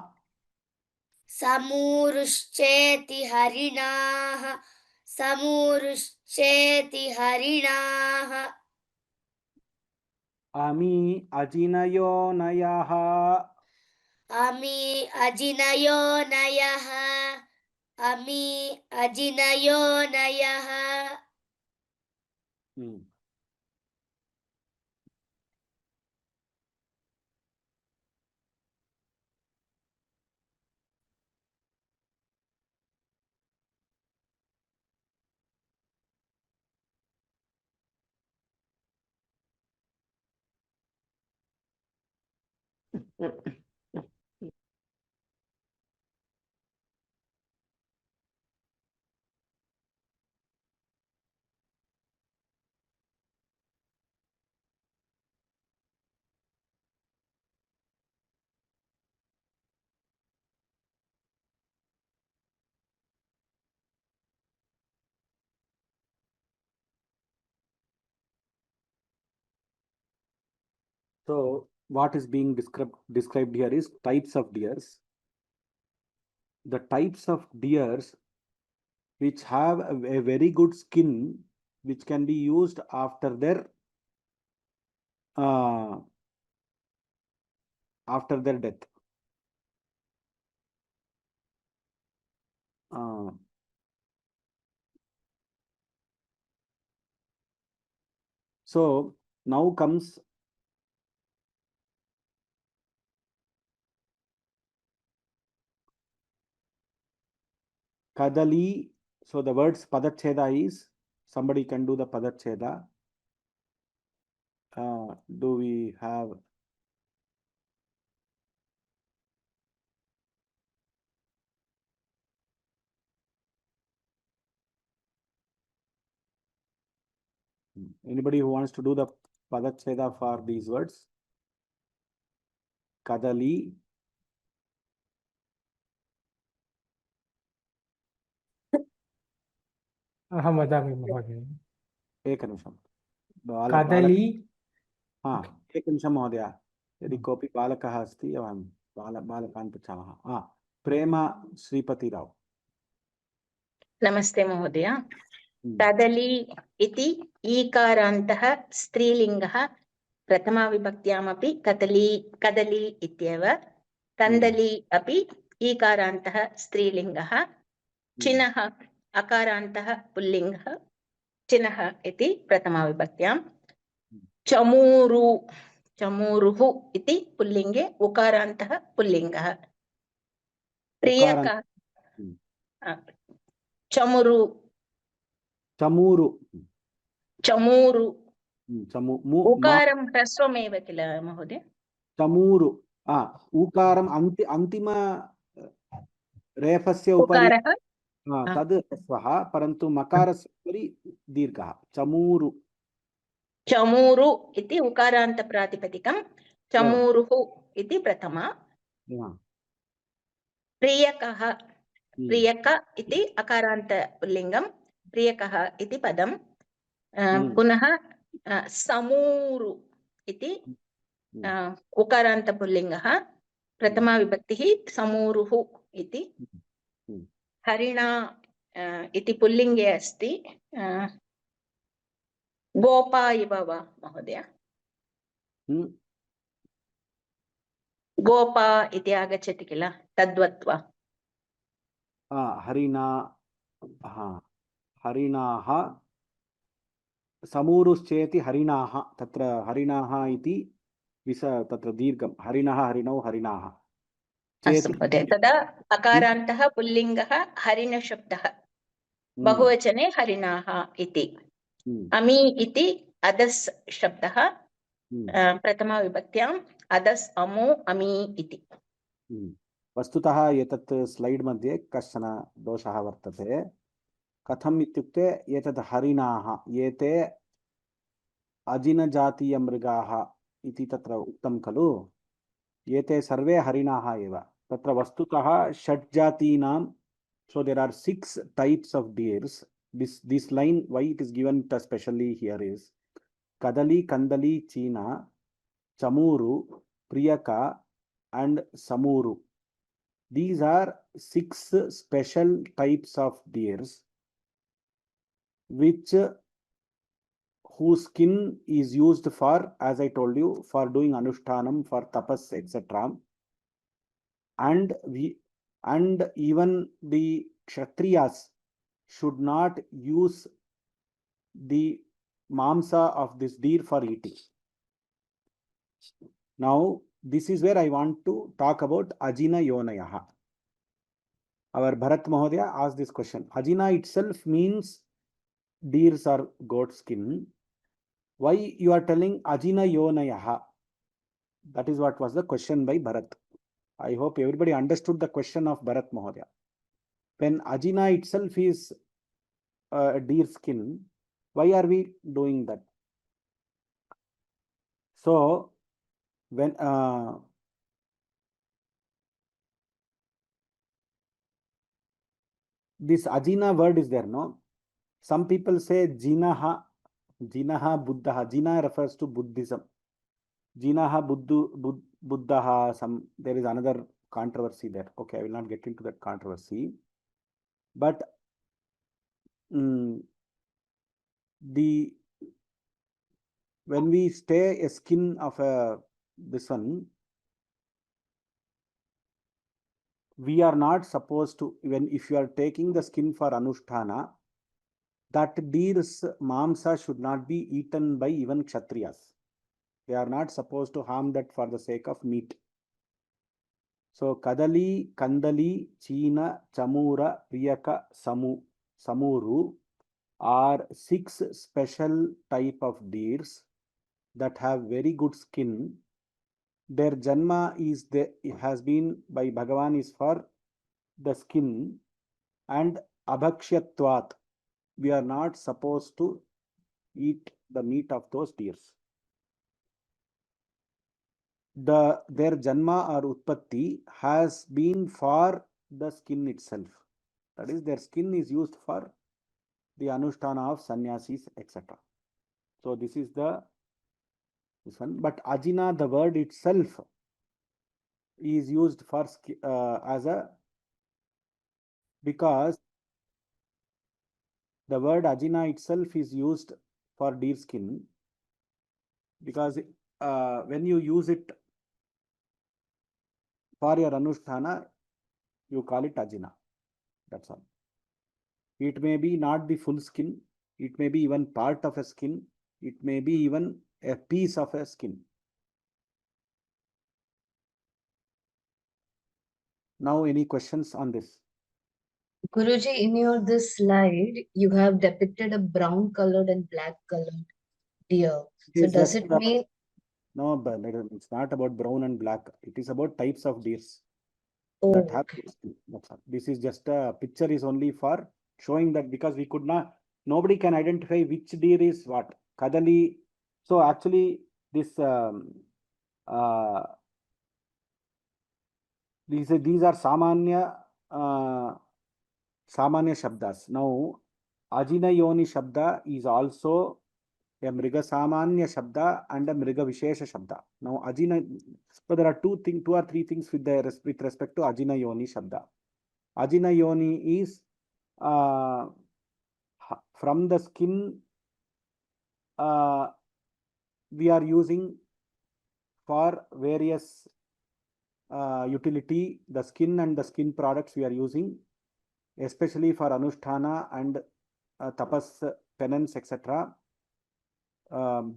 Samuruscheti Harinaha. Samuruscheti Harinaha. Ami Ajinayo Nayaha. Ami Ajinayo Nayaha. Ami Ajinayo Nayaha. So what is being described here is types of deers. The types of deers which have a very good skin, which can be used after their death. So now comes Kadali. So the words Padacheda is, somebody can do the Padacheda. Do we have? Anybody who wants to do the Padacheda for these words? Kadali. अहं वदामि महोदय एकनिमिषं कदली एकनिमिषं महोदय यदि कोऽपि बालकः अस्ति वयं बालकान् पृच्छामः प्रेम श्रीपतिराव नमस्ते महोदय कदली इति ईकारान्तः स्त्रीलिङ्गः प्रथमाविभक्त्यामपि कदली इत्येव कन्दली अपि ईकारान्तः स्त्रीलिङ्गः चिनः अकारान्तः पुल्लिङ्गः चिनः इति प्रथमाविभक्त्यां चमूरुः इति पुल्लिङ्गे उकारान्तः पुल्लिङ्गः प्रियकः चमूरु उकारं ह्रस्वमेव किल महोदय चमूरु उकारम् अन्तिम रेफस्य उपरि तद् ह्रस्वः परन्तु मकारस्य उपरि दीर्घः चमूरु इति उकारान्तप्रातिपदिकं चमूरुः इति प्रथमा प्रियकः प्रियक इति अकारान्तपुल्लिङ्गं प्रियकः इति पदं पुनः समूरु इति उकारान्तपुल्लिङ्गः प्रथमा विभक्तिः समूरुः इति हरिणा इति पुल्लिङ्गे अस्ति गोपा इव वा महोदय गोपा इति आगच्छति किल तद्वत् वा हरिणाः समूरुश्चेति हरिणाः तत्र हरिणाः इति तत्र दीर्घं हरिणः हरिणौ हरिणाः अस्तु महोदय तदा अकारान्तः पुल्लिङ्गः हरिणशब्दः बहुवचने हरिणाः इति Ami iti adas shabdah. प्रथमा विभक्त्याम् अदस् अमो अमी इति। वस्तुतः एतत् स्लैड् मध्ये कश्चन दोषः वर्तते। कथम् इत्युक्ते एतत् हरिणाः एते अजिनजातीयमृगाः इति तत्र उक्तं खलु। एते सर्वे हरिणाः एव। तत्र वस्तुतः षट् जातीनां, so there are 6 types of deers. This line, why it is given specially here is Kadali, Kandali, China, Chamuru, Priyaka and Samuru. These are 6 special types of deers whose skin is used for, as I told you, for doing anushtanam, for tapas, etc. And even the kshatriyas should not use the mamsa of this deer for eating. Now, this is where I want to talk about Ajina Yonayaha. Our Bharat Mahodaya asked this question. Ajina itself means deers or goat skin. Why you are telling Ajina Yonayaha? That is what was the question by Bharat. I hope everybody understood the question of Bharat Mahodaya. When Ajina itself is a deer skin, why are we doing that? So, when this Ajina word is there, no? Some people say Jinaha, Buddhaha. Jina refers to Buddhism. Jinaha, Buddhaha, there is another controversy there. Okay, I will not get into that controversy. But when we stay a skin of this one, we are not supposed to, if you are taking the skin for Anushtana, that deer's mamsa should not be eaten by even Kshatriyas. They are not supposed to harm that for the sake of meat. So, Kadali, Kandali, China, Chamura, Priyaka, Samuru are 6 special type of deers that have very good skin. Their janma has been by Bhagavan is for the skin, and abhakshyatvat, we are not supposed to eat the meat of those deers. Their janma or utpatti has been for the skin itself. That is, their skin is used for the anushtana of sannyasis, etc. So this is this one. But Ajina, the word itself, is used for because the word Ajina itself is used for deer skin, because when you use it for your anusthana, you call it Ajina. That's all. It may be not the full skin, it may be even part of a skin, it may be even a piece of a skin. Now, any questions on this? Guruji, in your this slide, you have depicted a brown colored and black colored deer. So does it mean? No, but it's not about brown and black. It is about types of deers that have. That's all. This is just a picture is only for showing that, because we could not, nobody can identify which deer is what. Kadali. So actually, this these are samanya shabdas. Now, Ajina Yoni Shabda is also a Mriga Samanya Shabda and a Mriga Vishesha Shabda. Now, Ajina, so there are two or three things with respect to Ajina Yoni Shabda. Ajina Yoni is from the skin we are using for various utility, the skin and the skin products we are using, especially for Anushtana and tapas, penance, etc.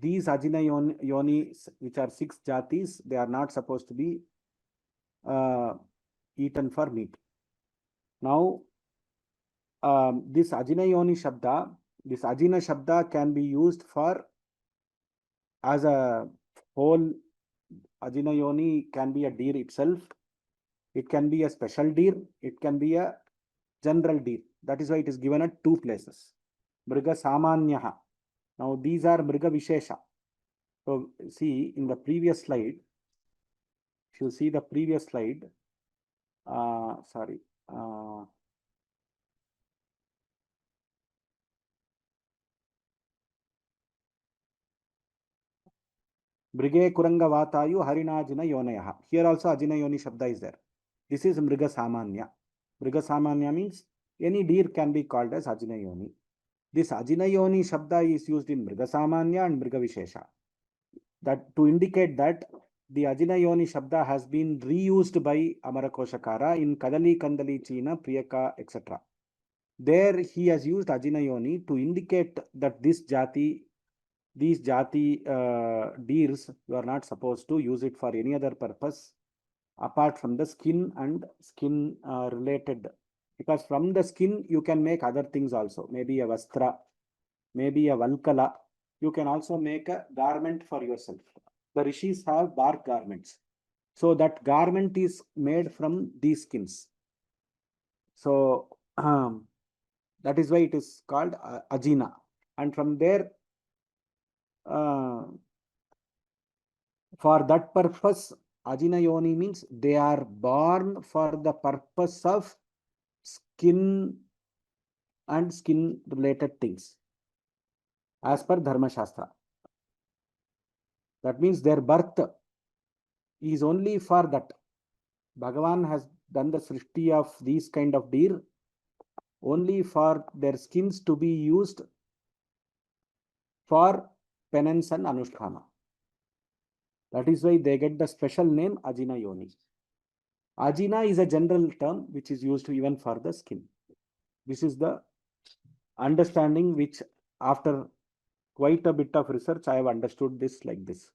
These Ajina Yonis, which are 6 jatis, they are not supposed to be eaten for meat. Now, this Ajina Yoni Shabda, This Ajina Shabda can be used for as a whole. Ajina Yoni can be a deer itself. It can be a special deer. It can be a general deer. That is why it is given at two places. Mriga Samanyaha. Now these are Mriga Vishesha. So see in the previous slide, if you see the previous slide, Brige Kuranga Vatayu Harinajina Yonayaha. Here also Ajina Yoni Shabda is there. This is Mriga Samanya. Mriga Samanya means any deer can be called as Ajina Yoni. This Ajina Yoni Shabda is used in Mriga Samanya and Mriga Vishesha. That to indicate that the Ajina Yoni Shabda has been reused by Amarakoshakara in Kadali, Kandali, China, Priyaka, etc. There he has used Ajina Yoni to indicate that these jati deers, you are not supposed to use it for any other purpose apart from the skin and skin related, because from the skin you can make other things also, maybe a vastra, maybe a valkala. You can also make a garment for yourself. The rishis have bark garments, so that garment is made from these skins. So that is why it is called Ajina, and from there for that purpose, Ajina Yoni means they are born for the purpose of skin and skin related things as per Dharma Shastra. That means their birth is only for that. Bhagavan has done the srishti of these kind of deer only for their skins to be used for penance and anusthana. That is why they get the special name Ajina Yoni. Ajina is a general term which is used even for the skin. This is the understanding which after quite a bit of research I have understood this like this.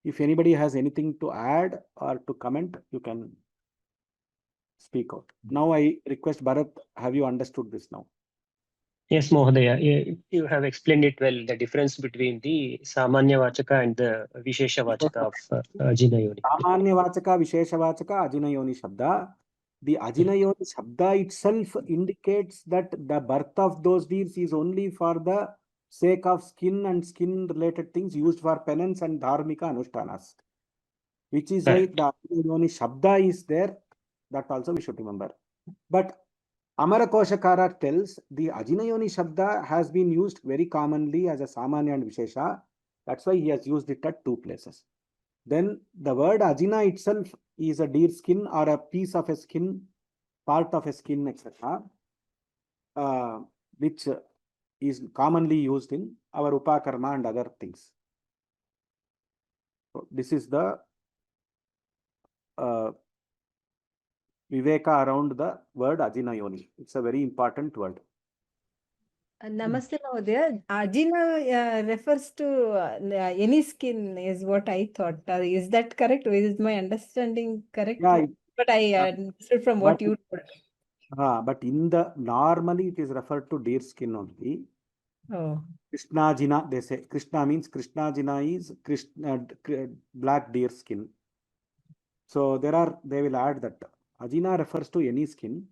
If anybody has anything to add or to comment, you can speak out. Now I request Bharat, have you understood this now? Yes, Mohodaya, you have explained it well, the difference between the Samanya Vachaka and the Vishesha Vachaka of Ajina Yoni. Samanya Vachaka, Vishesha Vachaka, Ajina Yoni Shabda. The Ajina Yoni Shabda itself indicates that the birth of those deers is only for the sake of skin and skin related things used for penance and dharmika anushtanas. Which is why the Ajina Yoni Shabda is there. That also we should remember. But Amarakoshakara tells the Ajina Yoni Shabda has been used very commonly as a Samanya and Vishesha. That's why he has used it at two places. Then the word Ajina itself is a deer skin or a piece of a skin, part of a skin, etc., which is commonly used in our Upakarma and other things. So this is the Viveka around the word Ajina Yoni. It's a very important word. Namaste Mahodaya. Ajina refers to any skin is what I thought. Is that correct? Is my understanding correct? Yeah, but I understood from what you told. But in the normally it is referred to deer skin only. Oh. Krishna Jina, they say. Krishna means Krishna Jina is Krishna, black deer skin. So they will add that. Ajina refers to any skin.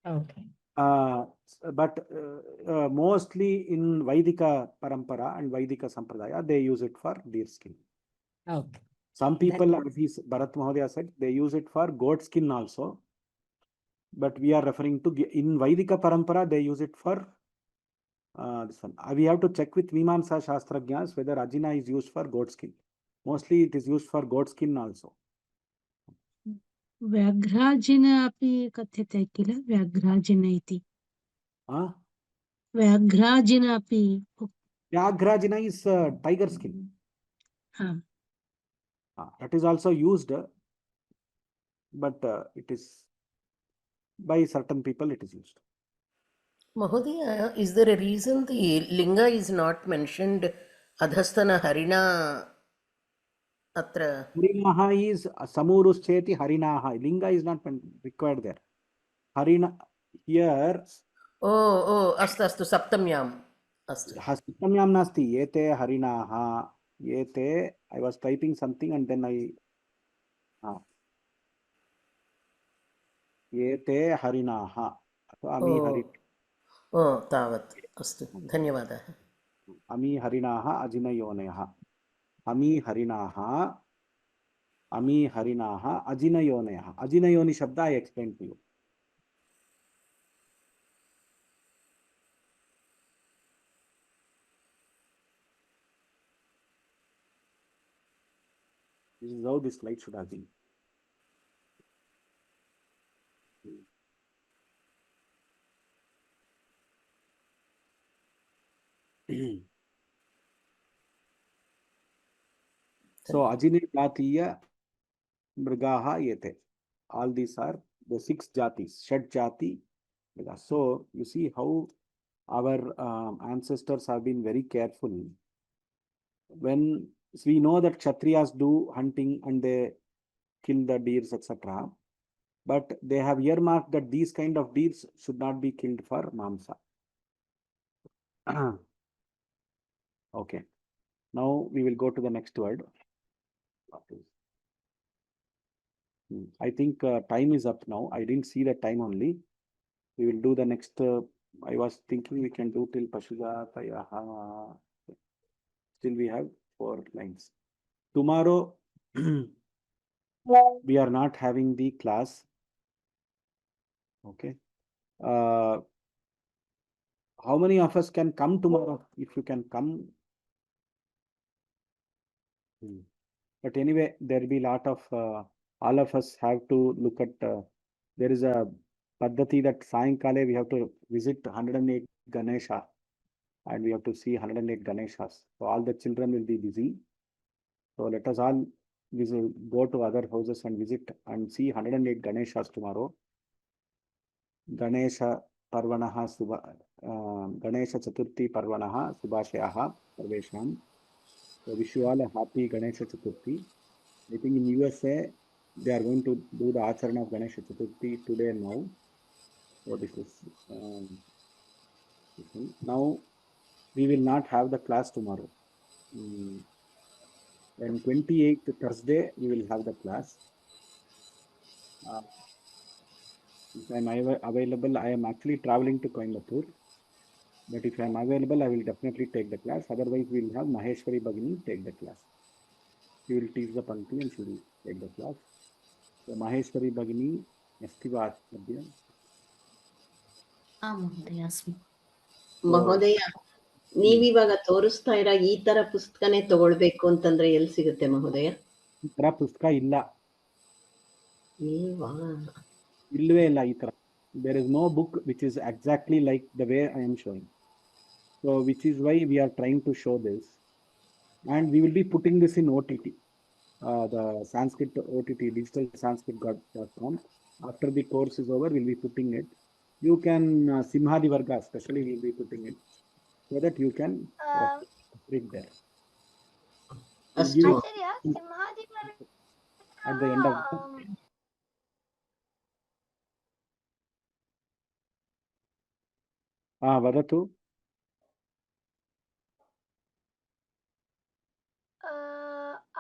Okay. But mostly in Vaidika Parampara and Vaidika Sampradaya, they use it for deer skin. Okay. Some people, as Bharat Mahodaya said, they use it for goat skin also. But we are referring to, in Vaidika Parampara, they use it for this one. We have to check with Mimamsa Shastrajnas whether Ajina is used for goat skin. Mostly it is used for goat skin also. Vyagrajina api kathyate kila Vyagrajina iti. Vyagrajina api. Vyagrajina is tiger skin. That is also used, but it is by certain people it is used. Mahodaya, is there a reason the linga is not mentioned? Adhasthana Harina Atra. Harinaha is Samurus Cheti Harinaha. Linga is not required there. Harina here. Oh, astu Saptamyam. अस्तु सप्तम्यां नास्ति एते हरिणाः एते I was typing something and then I एते हरिणाः अथवा अमी हरि ओ तावत् अस्तु धन्यवादः अमी हरिणाः अजिनयोनयः अमी हरिणाः अजिनयोनयः अजिनयोनि शब्द I explained to you. This is how this slide should have been. So Ajine Jatiya Mrigaha Yete. All these are the 6 jatis, Shat Jati. So you see how our ancestors have been very careful. When we know that Kshatriyas do hunting and they kill the deers, etc. But they have earmarked that these kind of deers should not be killed for Mamsa. Okay. Now we will go to the next word. I think time is up now. I didn't see the time only. We will do the next. I was thinking we can do till Pashujatayaha. Still we have 4 lines. Tomorrow we are not having the class. Okay. How many of us can come tomorrow? If you can come. But anyway, there will be a lot of, all of us have to look at, there is a Paddhati that Sayankale we have to visit 108 Ganesha and we have to see 108 Ganeshas. So all the children will be busy. So let us all go to other houses and visit and see 108 Ganeshas tomorrow. Ganesha Parvanaha Ganesha Chaturthi Parvanaha Subhashayaha Parvesham. So wish you all a happy Ganesha Chaturthi. I think in USA they are going to do the Acharana of Ganesha Chaturthi today and now. So this is now we will not have the class tomorrow. Then 28th Thursday we will have the class. If I am available, I am actually traveling to Coimbatore. But if I am available, I will definitely take the class. Otherwise, we will have Maheshwari Bhagini take the class. She will teach the Pankti and she will take the class. So Maheshwari Bhagini, Estiva Adya. ಮಹೋದಯ ಮಹೋದಯ ನೀವಿವಾಗ ತೋರಿಸ್ತಾ ಇರೋ ಈ ತರ ಪುಸ್ತಕನೇ ತಗೊಳ್ಬೇಕು ಅಂತಂದ್ರೆ ಎಲ್ಲಿ ಸಿಗುತ್ತೆ ಮಹೋದಯ? ಈ ತರ ಪುಸ್ತಕ ಇಲ್ಲ. ಇಲ್ವಾ? ಇಲ್ಲವೇ ಇಲ್ಲ ಈ ತರ. There is no book which is exactly like the way I am showing. So which is why we are trying to show this. And we will be putting this in OTT. The Sanskrit OTT, digitalsanskrit.com. After the course is over, we'll be putting it. You can, Simhadi Varga especially, we'll be putting it so that you can read there. Acharya, Simhadi Varga at the end of Vadatu.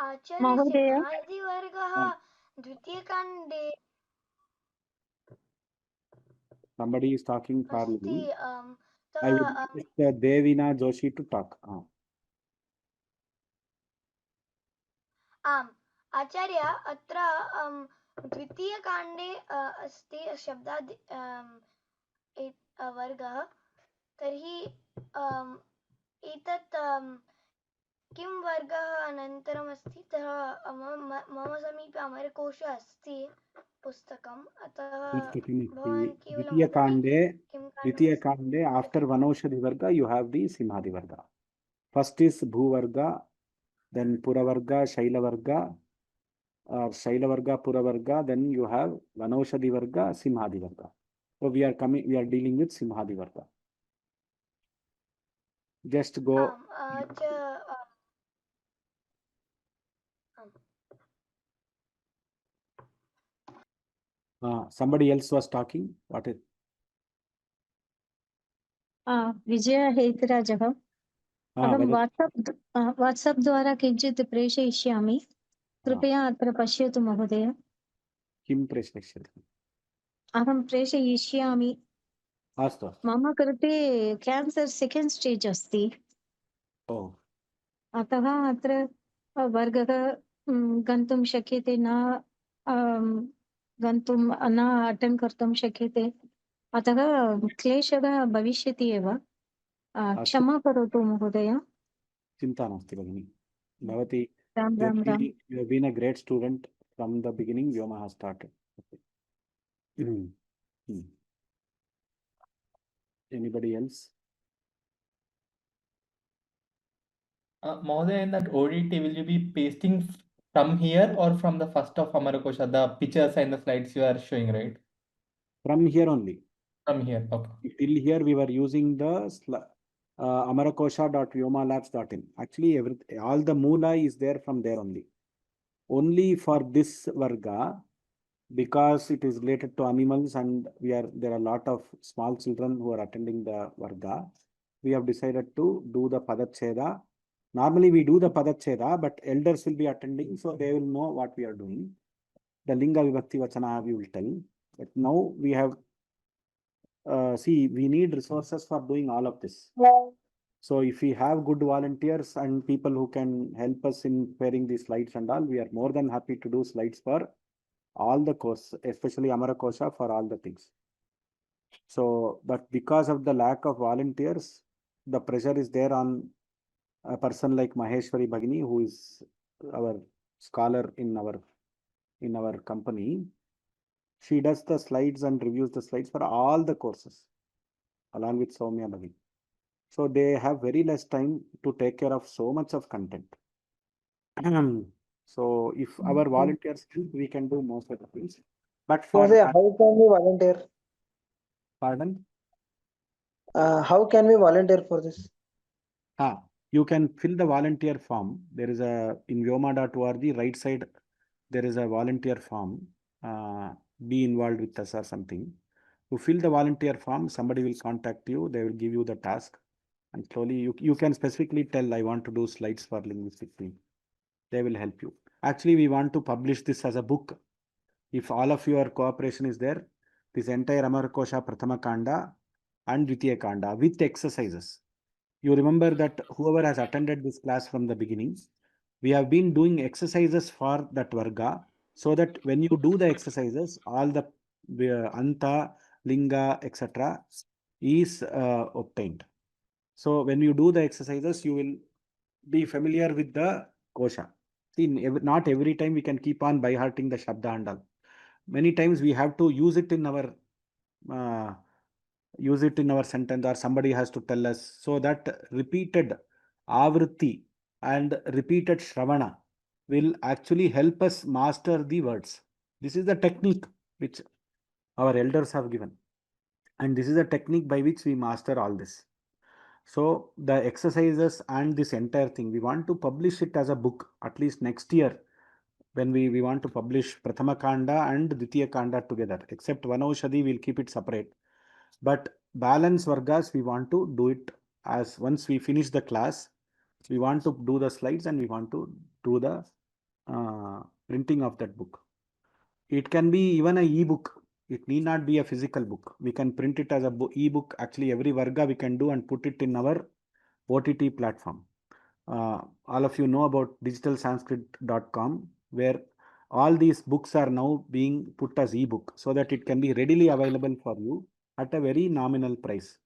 Acharya, Simhadi Varga Dvitiyakande. Somebody is talking parallelly. I will request Devina Joshi to talk. Acharya, अत्र द्वितीयकाण्डे अस्ति शब्दाद् वर्गः तर्हि एतत् किं वर्गः अनन्तरम् अस्ति मम समीपे अमरकोशः अस्ति पुस्तकम् अतः भवान् केवलं द्वितीयकाण्डे after Vanaushadhi Varga you have the Simhadi Varga. First is Bhu Varga, then Pura Varga, Shaila Varga, Pura Varga, then you have Vanaushadhi Varga, Simhadi Varga. So we are dealing with Simhadi Varga. Just go. Somebody else was talking. What is? विजय हेतराजः अहं वदतु। WhatsApp द्वारा किञ्चित् प्रेषयिष्यामि कृपया अत्र पश्यतु महोदय। किं प्रेषयिष्यति? अहं प्रेषयिष्यामि। अस्तु अस्तु। मम कृते केन्सर् सेकेण्ड् स्टेज् अस्ति, ओ अतः अत्र वर्गः गन्तुं शक्यते न, गन्तुं न अटेण्ड् कर्तुं शक्यते, अतः क्लेशः भविष्यति एव। क्षमा करोतु महोदय। चिन्ता नास्ति भगिनि, भवती Ram Ram Ram. you have been a great student from the beginning. Vyoma has started. Anybody else? Mahoday, in that ODT, will you be pasting from here or from the first of Amarkosha, the pictures and the slides you are showing, right? From here only. From here, okay. Till here we were using the Amarakosha.vyomalabs.in. Actually, all the moola is there from there only. Only for this Varga, because it is related to animals and there are a lot of small children who are attending the Varga, we have decided to do the Padacheda. Normally we do the Padacheda, but elders will be attending, so they will know what we are doing. The Linga Vibhakti Vachana we will tell. But now we have, see, we need resources for doing all of this. So if we have good volunteers and people who can help us in preparing these slides and all, we are more than happy to do slides for all the course, especially Amarkosha, for all the things. So, but because of the lack of volunteers, the pressure is there on a person like Maheshwari Bhagini, who is our scholar in our company. She does the slides and reviews the slides for all the courses, along with Soumya Bhagini. So they have very less time to take care of so much of content. So if our volunteers help, we can do most of the things. But for how can we volunteer? Pardon? How can we volunteer for this? You can fill the volunteer form. There is in vyoma.org, right side, there is a volunteer form. Be involved with us or something. You fill the volunteer form, somebody will contact you, they will give you the task. And slowly you can specifically tell, I want to do slides for linguistic thing. They will help you. Actually, we want to publish this as a book. If all of your cooperation is there, this entire Amarkosha Prathama Kanda and Dvitiya Kanda with exercises. You remember that whoever has attended this class from the beginning, we have been doing exercises for that Varga, so that when you do the exercises, all the Anta, Linga, etc. is obtained. So when you do the exercises, you will be familiar with the kosha. See, not every time we can keep on by hearting the Shabda and all. Many times we have to use it in our sentence, or somebody has to tell us, so that repeated avritti and repeated shravana will actually help us master the words. This is the technique which our elders have given, and this is the technique by which we master all this. So the exercises and this entire thing, we want to publish it as a book at least next year, when we want to publish Prathama Kanda and Dvitiya Kanda together. Except Vanaushadhi, we'll keep it separate. But balance Vargas, we want to do it as once we finish the class, we want to do the slides and we want to do the printing of that book. It can be even an e-book. It need not be a physical book. We can print it as a e-book. Actually, every Varga we can do and put it in our OTT platform. All of you know about digitalsanskrit.com, where all these books are now being put as e-book, so that it can be readily available for you at a very nominal price.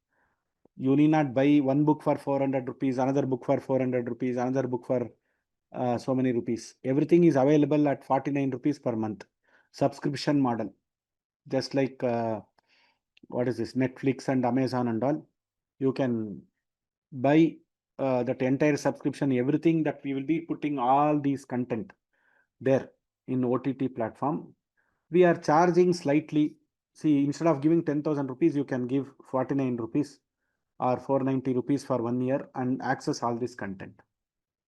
You need not buy one book for 400 rupees, another book for 400 rupees, another book for so many rupees. Everything is available at 49 rupees per month. Subscription model. Just like what is this, Netflix and Amazon and all. You can buy that entire subscription, everything that we will be putting all these content there in OTT platform. We are charging slightly. See, instead of giving 10,000 rupees, you can give 49 rupees or 490 rupees for 1 year and access all this content.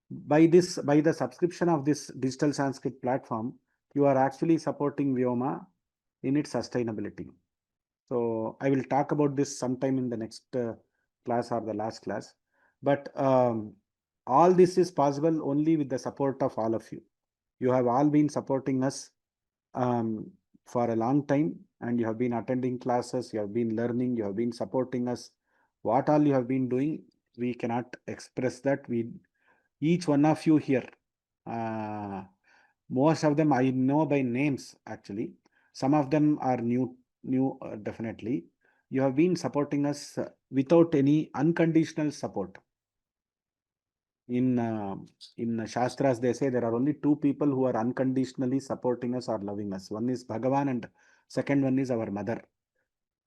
By the subscription of this digital Sanskrit platform, you are actually supporting Vyoma in its sustainability. So I will talk about this sometime in the next class or the last class. But all this is possible only with the support of all of you. You have all been supporting us for a long time, and you have been attending classes, you have been learning, you have been supporting us. What all you have been doing, we cannot express that. Each one of you here, most of them I know by names actually. Some of them are new definitely. You have been supporting us without any unconditional support. In Shastras, they say there are only two people who are unconditionally supporting us or loving us. One is Bhagavan and second one is our mother.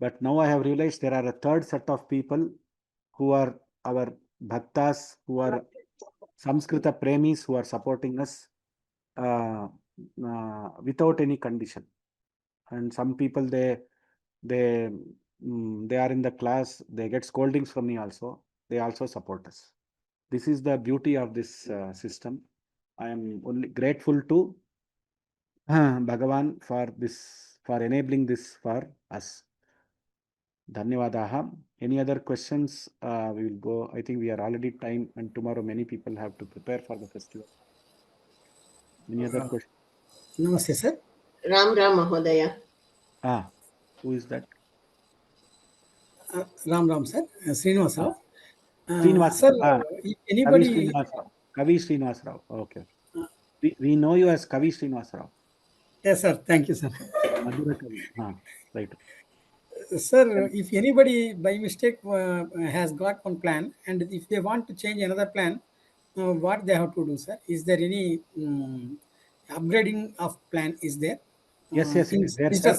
But now I have realized there are a third set of people who are our bhaktas, who are Samskrita premis, who are supporting us without any condition. And some people, they are in the class, they get scoldings from me also. They also support us. This is the beauty of this system. I am only grateful to Bhagavan for this, for enabling this for us. Dhanyavadaha. Any other questions? We will go. I think we are already time, and tomorrow many people have to prepare for the festival. Any other questions? Namaste, sir. Ram Mahodaya. Who is that? Ram, sir. Srinivas Rao. Srinivas. Sir, if anybody... Kavi Srinivas Rao. Okay. We know you as Kavi Srinivas Rao. Yes, sir. Thank you, sir. Madhura Kavi. Right. Sir, if anybody by mistake has got one plan, and if they want to change another plan, what they have to do, sir? Is there any upgrading of plan is there? Yes, it is there, sir.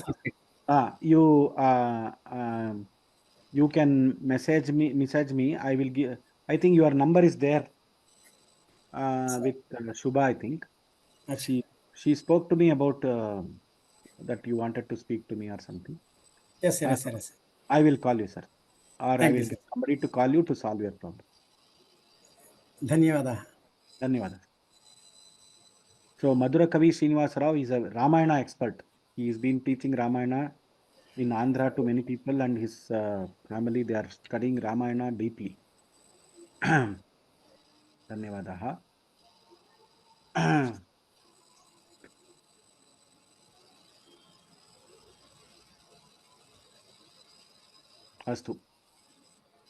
You can message me. I will give. I think your number is there with Shubha. I think she spoke to me about that you wanted to speak to me or something. Yes, sir. Yes. I will call you, sir, or Thank I will you, get somebody to call you to solve your problem. Dhanyavada. So Madhura Kavi Srinivas Rao is a Ramayana expert. He has been teaching Ramayana in Andhra to many people, and his family, they are studying Ramayana deeply. Dhanyavadaha. अस्तु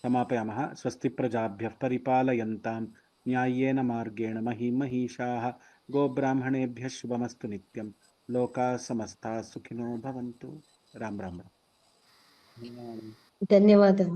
समापयामः. स्वस्ति प्रजाभ्यः परिपालयन्तां न्याय्येन मार्गेण महीषाः गोब्राह्मणेभ्यः शुभमस्तु नित्यं. लोकाः समस्ताः सुखिनो भवन्तु. राम राम. धन्यवादः.